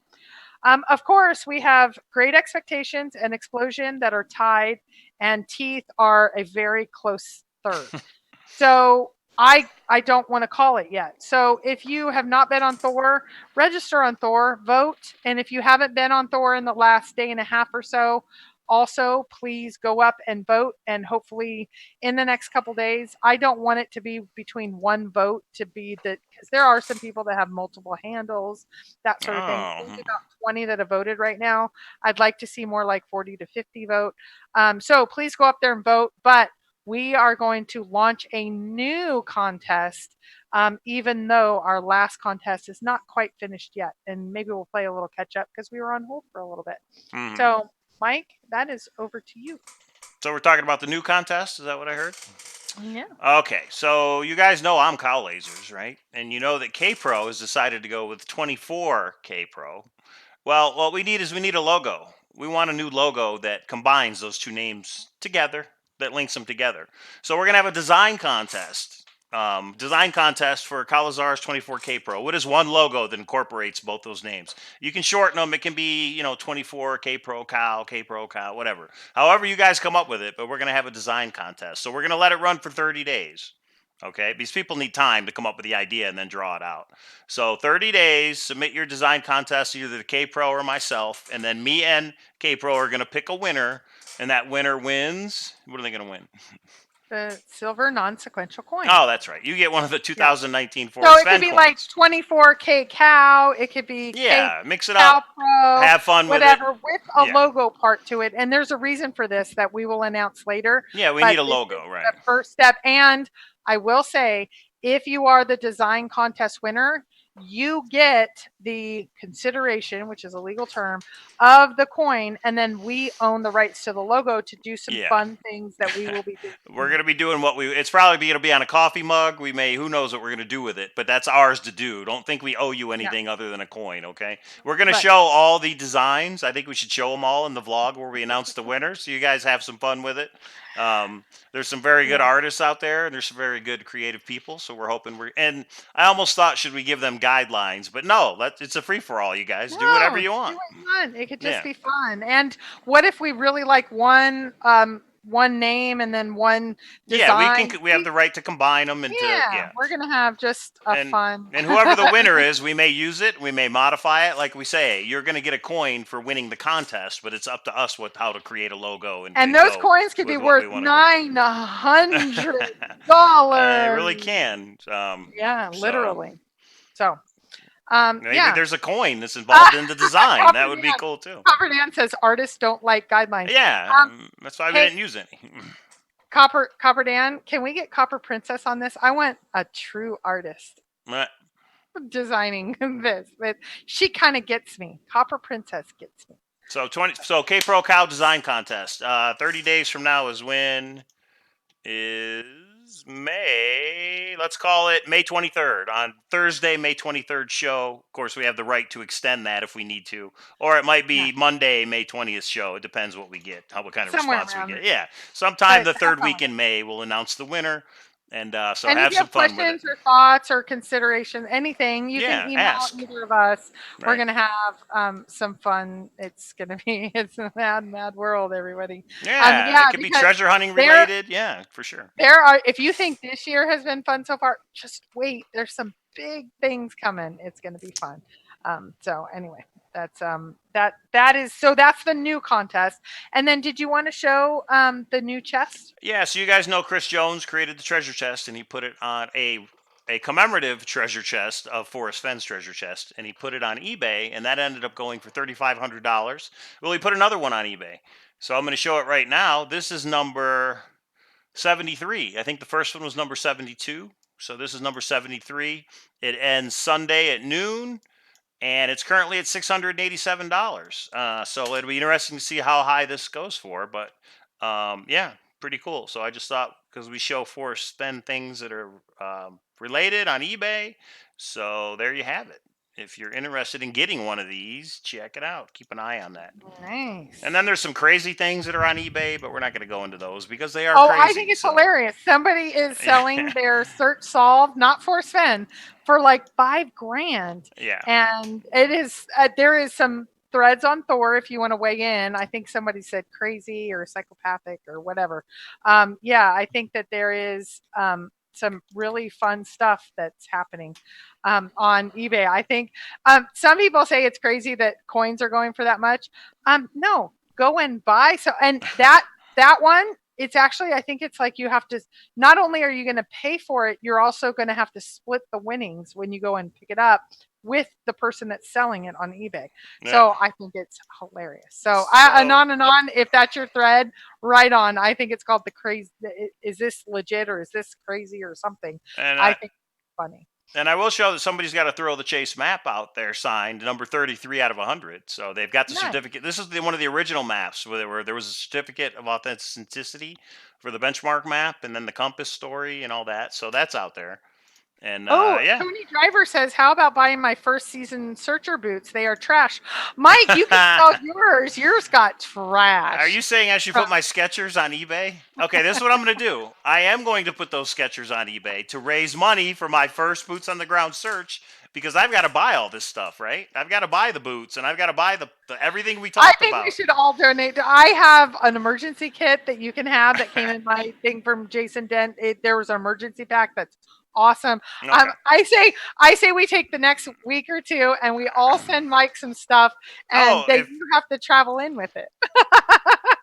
Of course, we have great expectations and explosion that are tied, and teeth are a very close third. So I don't want to call it yet. So if you have not been on Thor, register on Thor, vote, and if you haven't been on Thor in the last day and a half or so, also please go up and vote, and hopefully in the next couple days. I don't want it to be between one vote to be the, because there are some people that have multiple handles, that sort of thing. Oh. There's about 20 that have voted right now. I'd like to see more like 40 to 50 vote. So please go up there and vote. But we are going to launch a new contest, even though our last contest is not quite finished yet. And maybe we'll play a little catch up because we were on hold for a little bit. Mhm. So, Mike, that is over to you. So we're talking about the new contest. Is that what I heard? Yeah. Okay, so you guys know I'm Cowlazars, right? And you know that K Pro has decided to go with 24 K Pro. Well, what we need is we need a logo. We want a new logo that combines those two names together, that links them together. So we're gonna have a design contest. Design contest for Cowlazars 24K Pro. What is one logo that incorporates both those names? You can shorten them. It can be, 24K Pro Cow, K Pro Cow, whatever. However you guys come up with it, but we're gonna have a design contest. So we're gonna let it run for 30 days. Okay, these people need time to come up with the idea and then draw it out. So 30 days, submit your design contest, either the K Pro or myself, and then me and K Pro are going to pick a winner, and that winner wins. What are they going to win? The silver non-sequential coin. Oh, that's right. You get one of the 2019 So Forrest it could Fenn be coins. like 24K Cow. It could be Yeah, mix it Cow up, Pro, have fun with it. whatever, with a Yeah, logo part to it. And there's a reason for this that we will announce later. yeah, we But need a this logo, is right? the first step. And I will say, if you are the design contest winner, you get the consideration, which is a legal term, of the coin, and then we own the rights to the logo to do some Yeah. fun things that we will be doing. We're gonna be doing what we. It's probably gonna be on a coffee mug. We may. Who knows what we're gonna do with it? But that's ours to do. Don't think we owe you Yeah, anything other than a coin. Okay. We're gonna right. show all the designs. I think we should show them all in the vlog where we announce the winner, so you guys have some fun with it. Um, there's some very good Yeah. artists out there, and there's some very good creative people. So we're hoping we're. And I almost thought, should we give them guidelines? But no. It's a free for all. You guys do whatever No, you do want. what you want. It could just Yeah. be fun. And what if we really like one name and then one Yeah. We can. design? We have the right to combine them into. Yeah, Yeah. we're gonna have just a and fun. and whoever the winner is, we may use it, we may modify it. Like we say, you're going to get a coin for winning the contest, but it's up to us how to create a logo and, And and those go coins could be with what we worth want to $900. do. It really can. Yeah, So literally. So, maybe yeah. there's a coin that's involved in the design. That would be Copper cool too. Dan says artists don't like guidelines. Yeah, that's why we Hey, didn't use any. Copper Dan, can we get Copper Princess on this? I want a true artist designing this. But she kind of gets me. Copper Princess gets me. So K Pro Cow Design Contest. 30 days from now is when is May. Let's call it May 23rd. On Thursday, May 23rd show. Of course, we have the right to extend that if we need to, or it might Yeah, be Monday, May 20th show. It depends what we get, what kind of somewhere response we around get. there. Yeah, sometime But the have third fun week with it. in May, we'll announce the winner, and so And if have you some have fun with it. questions or thoughts or considerations, anything, you can Yeah, email ask. either of us. We're Right. gonna have some fun. It's gonna be it's a mad world, everybody. Yeah, it Yeah, could be because treasure hunting there related. Yeah, for sure. there are. If you think this year has been fun so far, just wait. There's some big things coming. It's gonna be fun. So anyway, that's that is so that's the new contest. And then, did you want to show the new chest? Yeah, so you guys know Chris Jones created the treasure chest, and he put it on a a commemorative treasure chest of Forrest Fenn's treasure chest, and he put it on eBay, and that ended up going for $3,500. Well, he put another one on eBay, so I'm going to show it right now. This is number 73. I think the first one was number 72, so this is number 73. It ends Sunday at noon, and it's currently at $687. So it'll be interesting to see how high this goes for. But yeah, pretty cool. So I just thought, because we show Forrest Fenn things that are related on eBay, so there you have it. If you're interested in getting one of these, check it out. Keep an eye on that. And Nice. then there's some crazy things that are on eBay, but we're not going to go into those because they are Oh, I think crazy. it's So hilarious. Somebody is selling yeah, their search solved, not for Sven, for like 5 grand. yeah. And it is, there is some threads on Thor if you want to weigh in. I think somebody said crazy or psychopathic or whatever. Yeah, I think that there is some really fun stuff that's happening on eBay. I think some people say it's crazy that coins are going for that much. No, go and buy. So, and that one, it's actually, I think it's like you have to, not only are you going to pay for it, you're also going to have to split the winnings when you go and pick it up with the person that's selling it on eBay. Yeah. So I think it's hilarious. So So anon and on, if that's your thread, right on. I think it's called the crazy. Is this legit or is this crazy or something? and I I think it's funny. And I will show that somebody's got to throw the Chase map out there signed, number 33 out of 100. So they've got the Nice. certificate. This is one of the original maps where there was a certificate of authenticity for the benchmark map and then the compass story and all that. So that's out there. And Oh, yeah. Tony Driver says, "How about buying my first season searcher boots? They are trash." Mike, you can sell yours. Yours got Are you trash. saying I should put my Skechers on eBay? Okay, this is what I'm going to do. I am going to put those Skechers on eBay to raise money for my first boots on the ground search because I've got to buy all this stuff, right? I've got to buy the boots and I've got to buy the everything we I talked think we about. should all donate. I have an emergency kit that you can have that came in my thing from Jason Dent. There was an emergency pack that's awesome. Okay. I say we take the next week or two and we all send Mike some stuff, and Oh, then you have to travel in with it.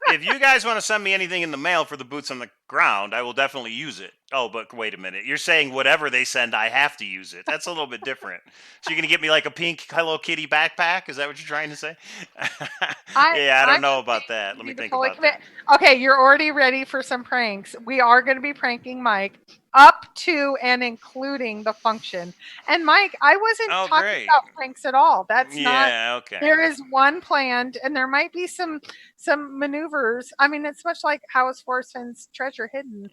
if you guys want to send me anything in the mail for the boots on the ground, I will definitely use it. Oh, but wait a minute. You're saying whatever they send, I have to use it. That's a little bit different. So you're going to get me like a pink Hello Kitty backpack? Is that what you're trying to say? Yeah, I don't I'm know just about saying that. you Let me need to think fully about commit. that. Okay, you're already ready for some pranks. We are going to be pranking Mike up to and including the function. And Mike, I wasn't Oh, talking great. about pranks at all. That's not. Yeah, okay. There is one planned, and there might be some maneuvers. I mean, it's much like how is Forrest Fenn's treasure hidden.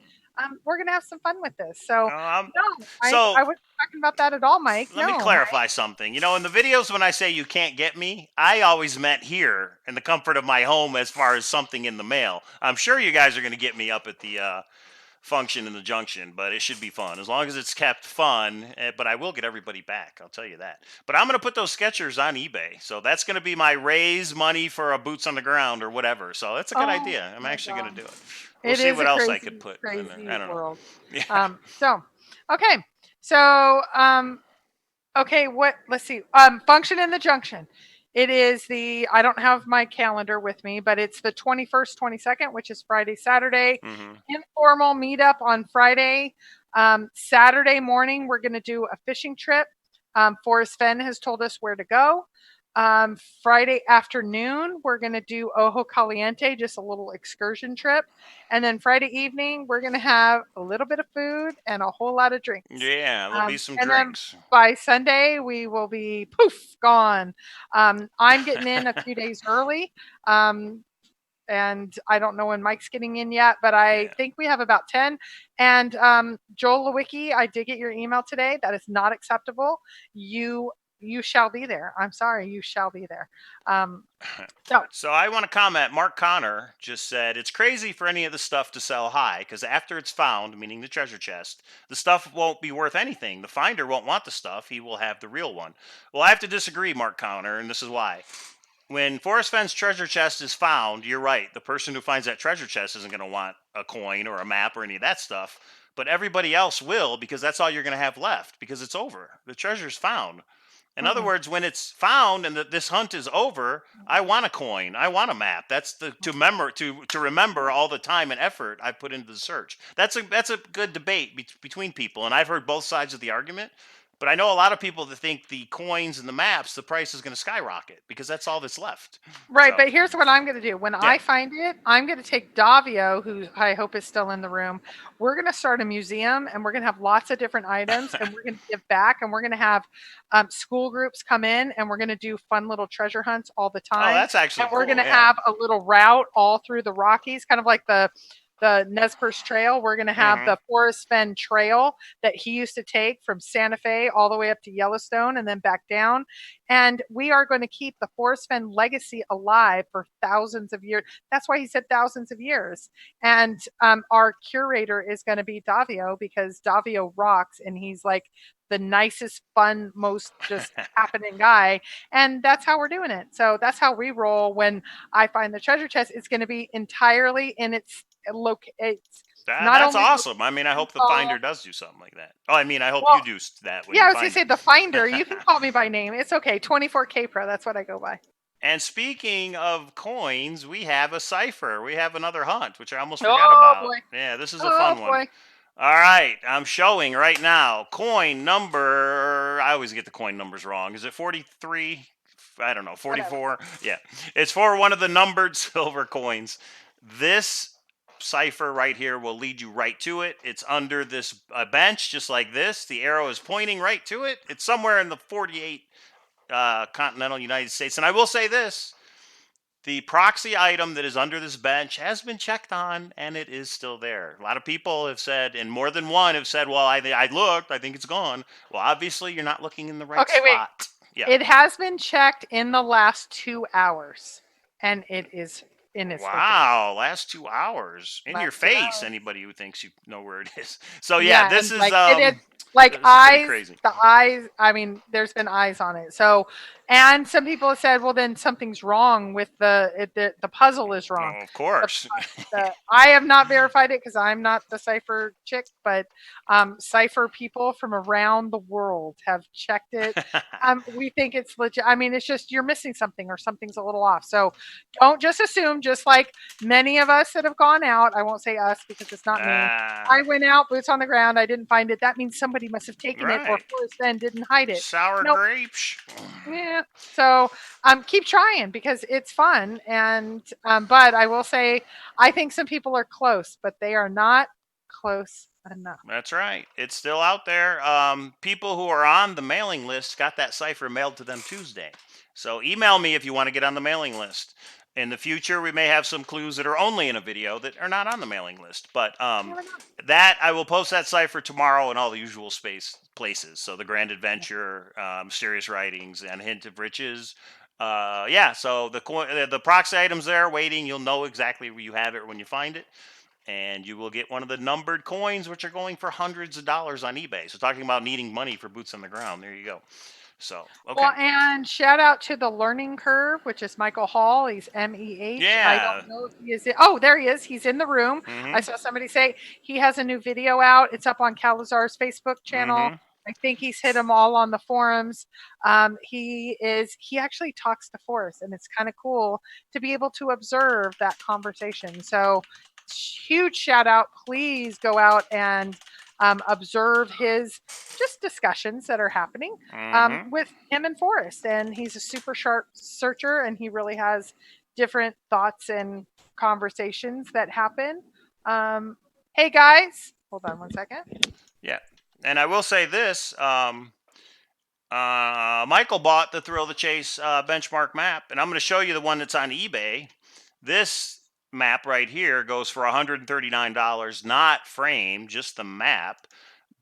We're gonna have some fun with this. So no, So I wasn't talking about that at all, Mike. let me No, clarify something. You know, in the videos when I say you can't get me, I always meant here in the comfort of my home as far as something in the mail. I'm sure you guys are going to get me up at the function in the junction, but it should be fun as long as it's kept fun. But I will get everybody back, I'll tell you that. But I'm going to put those Skechers on eBay, so that's going to be my raise money for a boots on the ground or whatever. So that's a good oh idea. I'm my actually going God. to do it. We'll It see is what a else I could crazy, put in there. crazy I don't know. world. Yeah. So, okay. So, okay, let's see. Function in the junction. It is I don't have my calendar with me, but it's the 21st, 22nd, which is Friday, Saturday. Hmm. Informal meetup on Friday. Saturday morning, we're going to do a fishing trip. Forrest Fenn has told us where to go. Friday afternoon, we're going to do Ojo Caliente, just a little excursion trip. And then Friday evening, we're going to have a little bit of food and a whole lot of drinks. Yeah, there'll be some And then drinks. by Sunday, we will be poof, gone. I'm getting in a few days early. And I don't know when Mike's getting in yet, but I Yeah. think we have about 10. And Joel Lewicki, I did get your email today. That is not acceptable. You shall be there. I'm sorry, you shall be there. So So I want to comment. Mark Connor just said it's crazy for any of the stuff to sell high because after it's found, meaning the treasure chest, the stuff won't be worth anything. The finder won't want the stuff; he will have the real one. Well, I have to disagree, Mark Connor, and this is why. When Forrest Fenn's treasure chest is found, you're right. The person who finds that treasure chest isn't going to want a coin or a map or any of that stuff, but everybody else will because that's all you're going to have left because it's over. The treasure's found. In other Mm-mm. words, when it's found and that this hunt is over, I want a coin. I want a map. That's to remember all the time and effort I put into the search. That's a good debate between people, and I've heard both sides of the argument. But I know a lot of people that think the coins and the maps, the price is going to skyrocket because that's all that's left. Right, So but here's what I'm going to do. When yeah. I find it, I'm going to take Davio, who I hope is still in the room. We're going to start a museum, and we're going to have lots of different items, and we're going to give back, and we're going to have school groups come in, and we're going to do fun little treasure hunts all the Oh, time, that's actually and we're going cool. to Yeah. have a little route all through the Rockies, kind of like the Nez Perce Trail. We're going to have Hmm. the Forrest Fenn Trail that he used to take from Santa Fe all the way up to Yellowstone and then back down. And we are going to keep the Forrest Fenn legacy alive for thousands of years. That's why he said thousands of years. And our curator is going to be Davio because Davio rocks and he's like the nicest, fun, most just happening guy. And that's how we're doing it. So that's how we roll when I find the treasure chest. It's going to be entirely in its it's not That's only awesome. I mean, I location hope the all finder does do something like that. Oh, I mean, I hope you well, do that when yeah, you I was gonna find say it. the finder. You can call me by name. It's okay. 24K Pro. That's what I go by. And speaking of coins, we have a cipher. We have another hunt, which I almost forgot Oh about. boy. Yeah, this is a Oh fun one. boy. All right, I'm showing right now coin number. I always get the coin numbers wrong. Is it 43? I don't know, Whatever. 44? Yeah. It's for one of the numbered silver coins. This cipher right here will lead you right to it. It's under this bench, just like this. The arrow is pointing right to it. It's somewhere in the 48 continental United States. And I will say this: the proxy item that is under this bench has been checked on and it is still there. A lot of people have said, and more than one have said, well, I looked, I think it's gone. Well, obviously, you're not looking in the right Okay, wait. spot. Yeah. It has been checked in the last 2 hours, and it's open. Wow, last 2 hours in your Last two face. hours. Anybody who thinks you know where it is. So yeah, Yeah, this and is like it is like this is pretty eyes, crazy. the eyes, I mean, there's been eyes on it. So, and some people have said, well, then something's wrong with the puzzle is wrong. Oh, of The, course. I have not verified it because I'm not the cipher chick, but cipher people from around the world have checked it. We think it's legit. I mean, it's just you're missing something or something's a little off. So don't just assume, just like many of us that have gone out, I won't say us because it's not me. I went out, boots on the ground. I didn't find it. That means somebody must have taken it, or Right. Forrest Fenn didn't hide it. Sour Nope. grapes. Yeah. So keep trying because it's fun. And but I will say, I think some people are close, but they are not close enough. That's right. It's still out there. People who are on the mailing list got that cipher mailed to them Tuesday. So email me if you want to get on the mailing list. In the future, we may have some clues that are only in a video that are not on the mailing list. But You never know. that I will post that cipher tomorrow in all the usual space places. So the Grand Adventure, Mysterious Writings, and Hint of Riches. Yeah. So the proxy items there waiting. You'll know exactly where you have it when you find it, and you will get one of the numbered coins, which are going for hundreds of dollars on eBay. So talking about needing money for boots on the ground, there you go. So okay, Well, and shout out to the Learning Curve, which is Michael Hall. He's MEH. I yeah, don't know if he is. Oh, there he is. He's in the room. I mm-hmm, saw somebody say he has a new video out. It's up on Cowlazars' Facebook channel. mm-hmm. I think he's hit them all on the forums. He actually talks to Forrest, and it's kind of cool to be able to observe that conversation. So huge shout out. Please go out and observe his just discussions that are happening Mm-hmm. with him and Forrest. And he's a super sharp searcher, and he really has different thoughts and conversations that happen. Hey guys, hold on one second. Yeah, and I will say this: Michael bought the Thrill the Chase benchmark map, and I'm going to show you the one that's on eBay. This map right here goes for $139, not framed, just the map.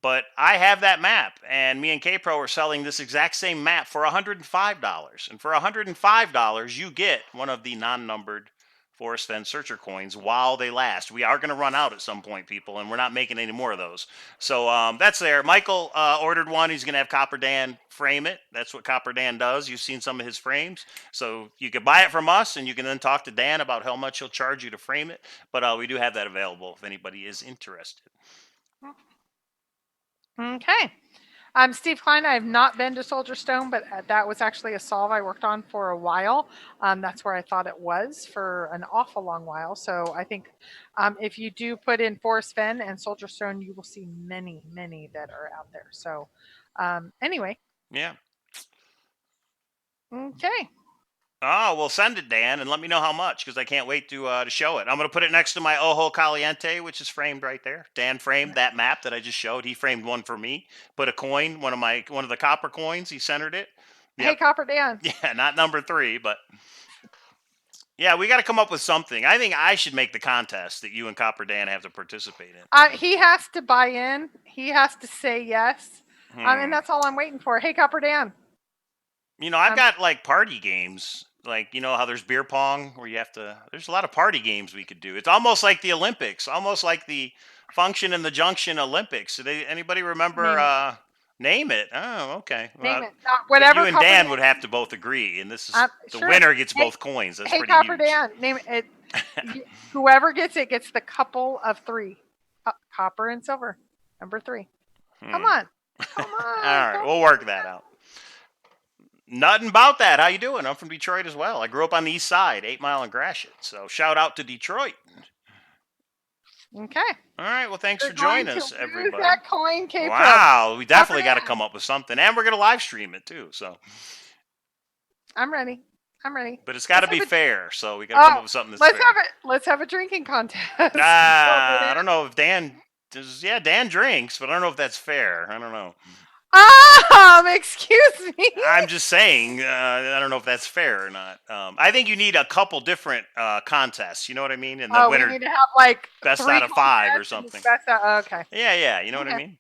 But I have that map, and me and KPro are selling this exact same map for $105. And for $105, you get one of the non-numbered Forrest Fenn searcher coins while they last. We are going to run out at some point, people, and we're not making any more of those. So that's there. Michael ordered one. He's going to have Copper Dan frame it. That's what Copper Dan does. You've seen some of his frames. So you could buy it from us, and you can then talk to Dan about how much he'll charge you to frame it. But we do have that available if anybody is interested. Okay. Steve Klein, I have not been to Soldier Stone, but that was actually a solve I worked on for a while. That's where I thought it was for an awful long while. So I think if you do put in Forrest Fenn and Soldier Stone, you will see many, many that are out there. So anyway, Yeah. okay. Oh, well, send it, Dan, and let me know how much because I can't wait to show it. I'm going to put it next to my Ojo Caliente, which is framed right there. Dan framed that map that I just showed. He framed one for me. Put a coin, one of the copper coins. He centered it. Hey, Yep. Copper Dan. Yeah, not number 3, but yeah, we got to come up with something. I think I should make the contest that you and Copper Dan have to participate in. He has to buy in. He has to say yes. And Hmm. that's all I'm waiting for. Hey, Copper Dan. I've Um, got like party games. Like, how there's beer pong where you have to, there's a lot of party games we could do. It's almost like the Olympics, almost like the Function and the Junction Olympics. Anybody remember, name it. name it? Oh, okay. Name Well, it. but you Whatever and Copper Dan would Dan. have to both agree. And this is the Sure. winner gets Hey, both coins. That's hey, pretty Copper huge. Dan. Name it. Whoever gets it gets the couple of 3. Copper and silver. Number 3. Come Hmm. on. All Come on. right. Come We'll work that out. Nothing about that. How you doing? I'm from Detroit as well. I grew up on the east side, 8 Mile and Gratiot. So shout out to Detroit. on. Okay. All right. Well, thanks You're for going joining to us, lose everybody. that coin, K Pro. Wow. We Copper definitely got to Dan. come up with something. And we're going to live stream it too. So, I'm ready. I'm ready. but it's got to Let's be have a fair. So we got to come oh, up with something that's let's have fair. it. Let's have a drinking contest. I don't know if Dan does. Yeah, Dan drinks, but I don't know if that's fair. I don't know. Excuse me. I'm just saying. I don't know if that's fair or not. I think you need a couple different contests. You know what I mean? And the Oh, we winner need to have like best 3 out of 5 or contests and it's something. best out. Okay. Yeah, yeah. You know what I Okay. mean?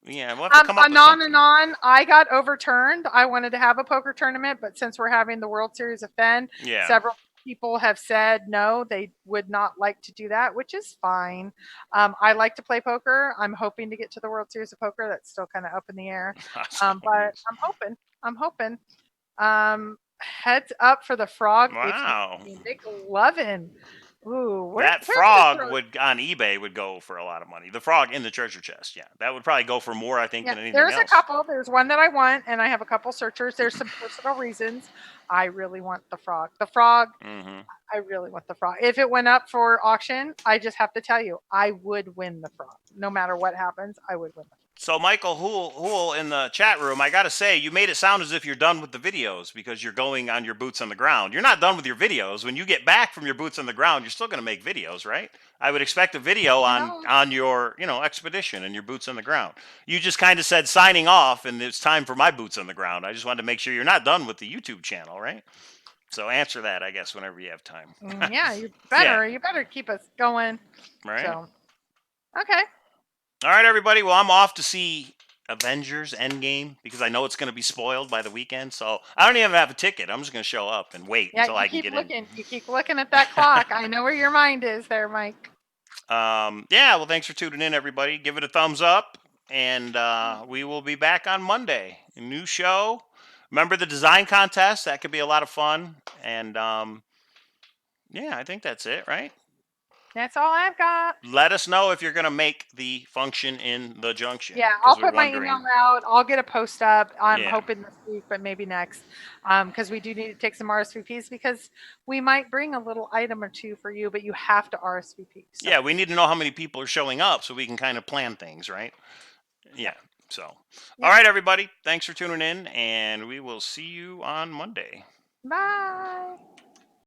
Yeah, we'll have to come up with Anon something. Anon, I got overturned. I wanted to have a poker tournament, but since we're having the World Series of Fenn, Yeah. several people have said no, they would not like to do that, which is fine. I like to play poker. I'm hoping to get to the World Series of Poker. That's still kind of up in the air. So, But I'm hoping. I'm hoping. Heads up for the frog if you wow. make lovin'. Ooh, That where can I frog throw it? would on eBay would go for a lot of money. The frog in the treasure chest, yeah, that would probably go for more, I think, Yeah, than anything there's a else. couple. There's one that I want, and I have a couple searchers. There's some personal reasons. I really want the frog. The frog, Hmm. I really want the frog. If it went up for auction, I just have to tell you, I would win the frog. No matter what happens, I would win the frog. So, Michael Hool in the chat room, I gotta say, you made it sound as if you're done with the videos because you're going on your boots on the ground. You're not done with your videos. When you get back from your boots on the ground, you're still gonna make videos, right? I would expect a video You on know, your expedition and your boots on the ground. You just kind of said signing off, and it's time for my boots on the ground. I just wanted to make sure you're not done with the YouTube channel, right? So answer that, I guess, whenever you have time. yeah, you Yeah. better. You better keep us going. Right. So, okay. All right, everybody. Well, I'm off to see Avengers Endgame because I know it's going to be spoiled by the weekend. So I don't even have a ticket. I'm just going to show up and wait Yeah, until I can get in. You keep looking at that clock. I know where your mind is, there, Mike. Yeah. Well, thanks for tuning in, everybody. Give it a thumbs up, and we will be back on Monday. A new show. Remember the design contest? That could be a lot of fun. And yeah, I think that's it, right? That's all I've got. Let us know if you're going to make the function in the junction Yeah, I'll because we're put my email wondering. out. I'll get a post up. I'm Yeah. hoping this week, but maybe next, because we do need to take some RSVPs because we might bring a little item or two for you, but you have to RSVP. So. Yeah, we need to know how many people are showing up so we can kind of plan things, right? Yeah. Yep. So, all Yep. right, everybody. Thanks for tuning in, and we will see you on Monday. Bye.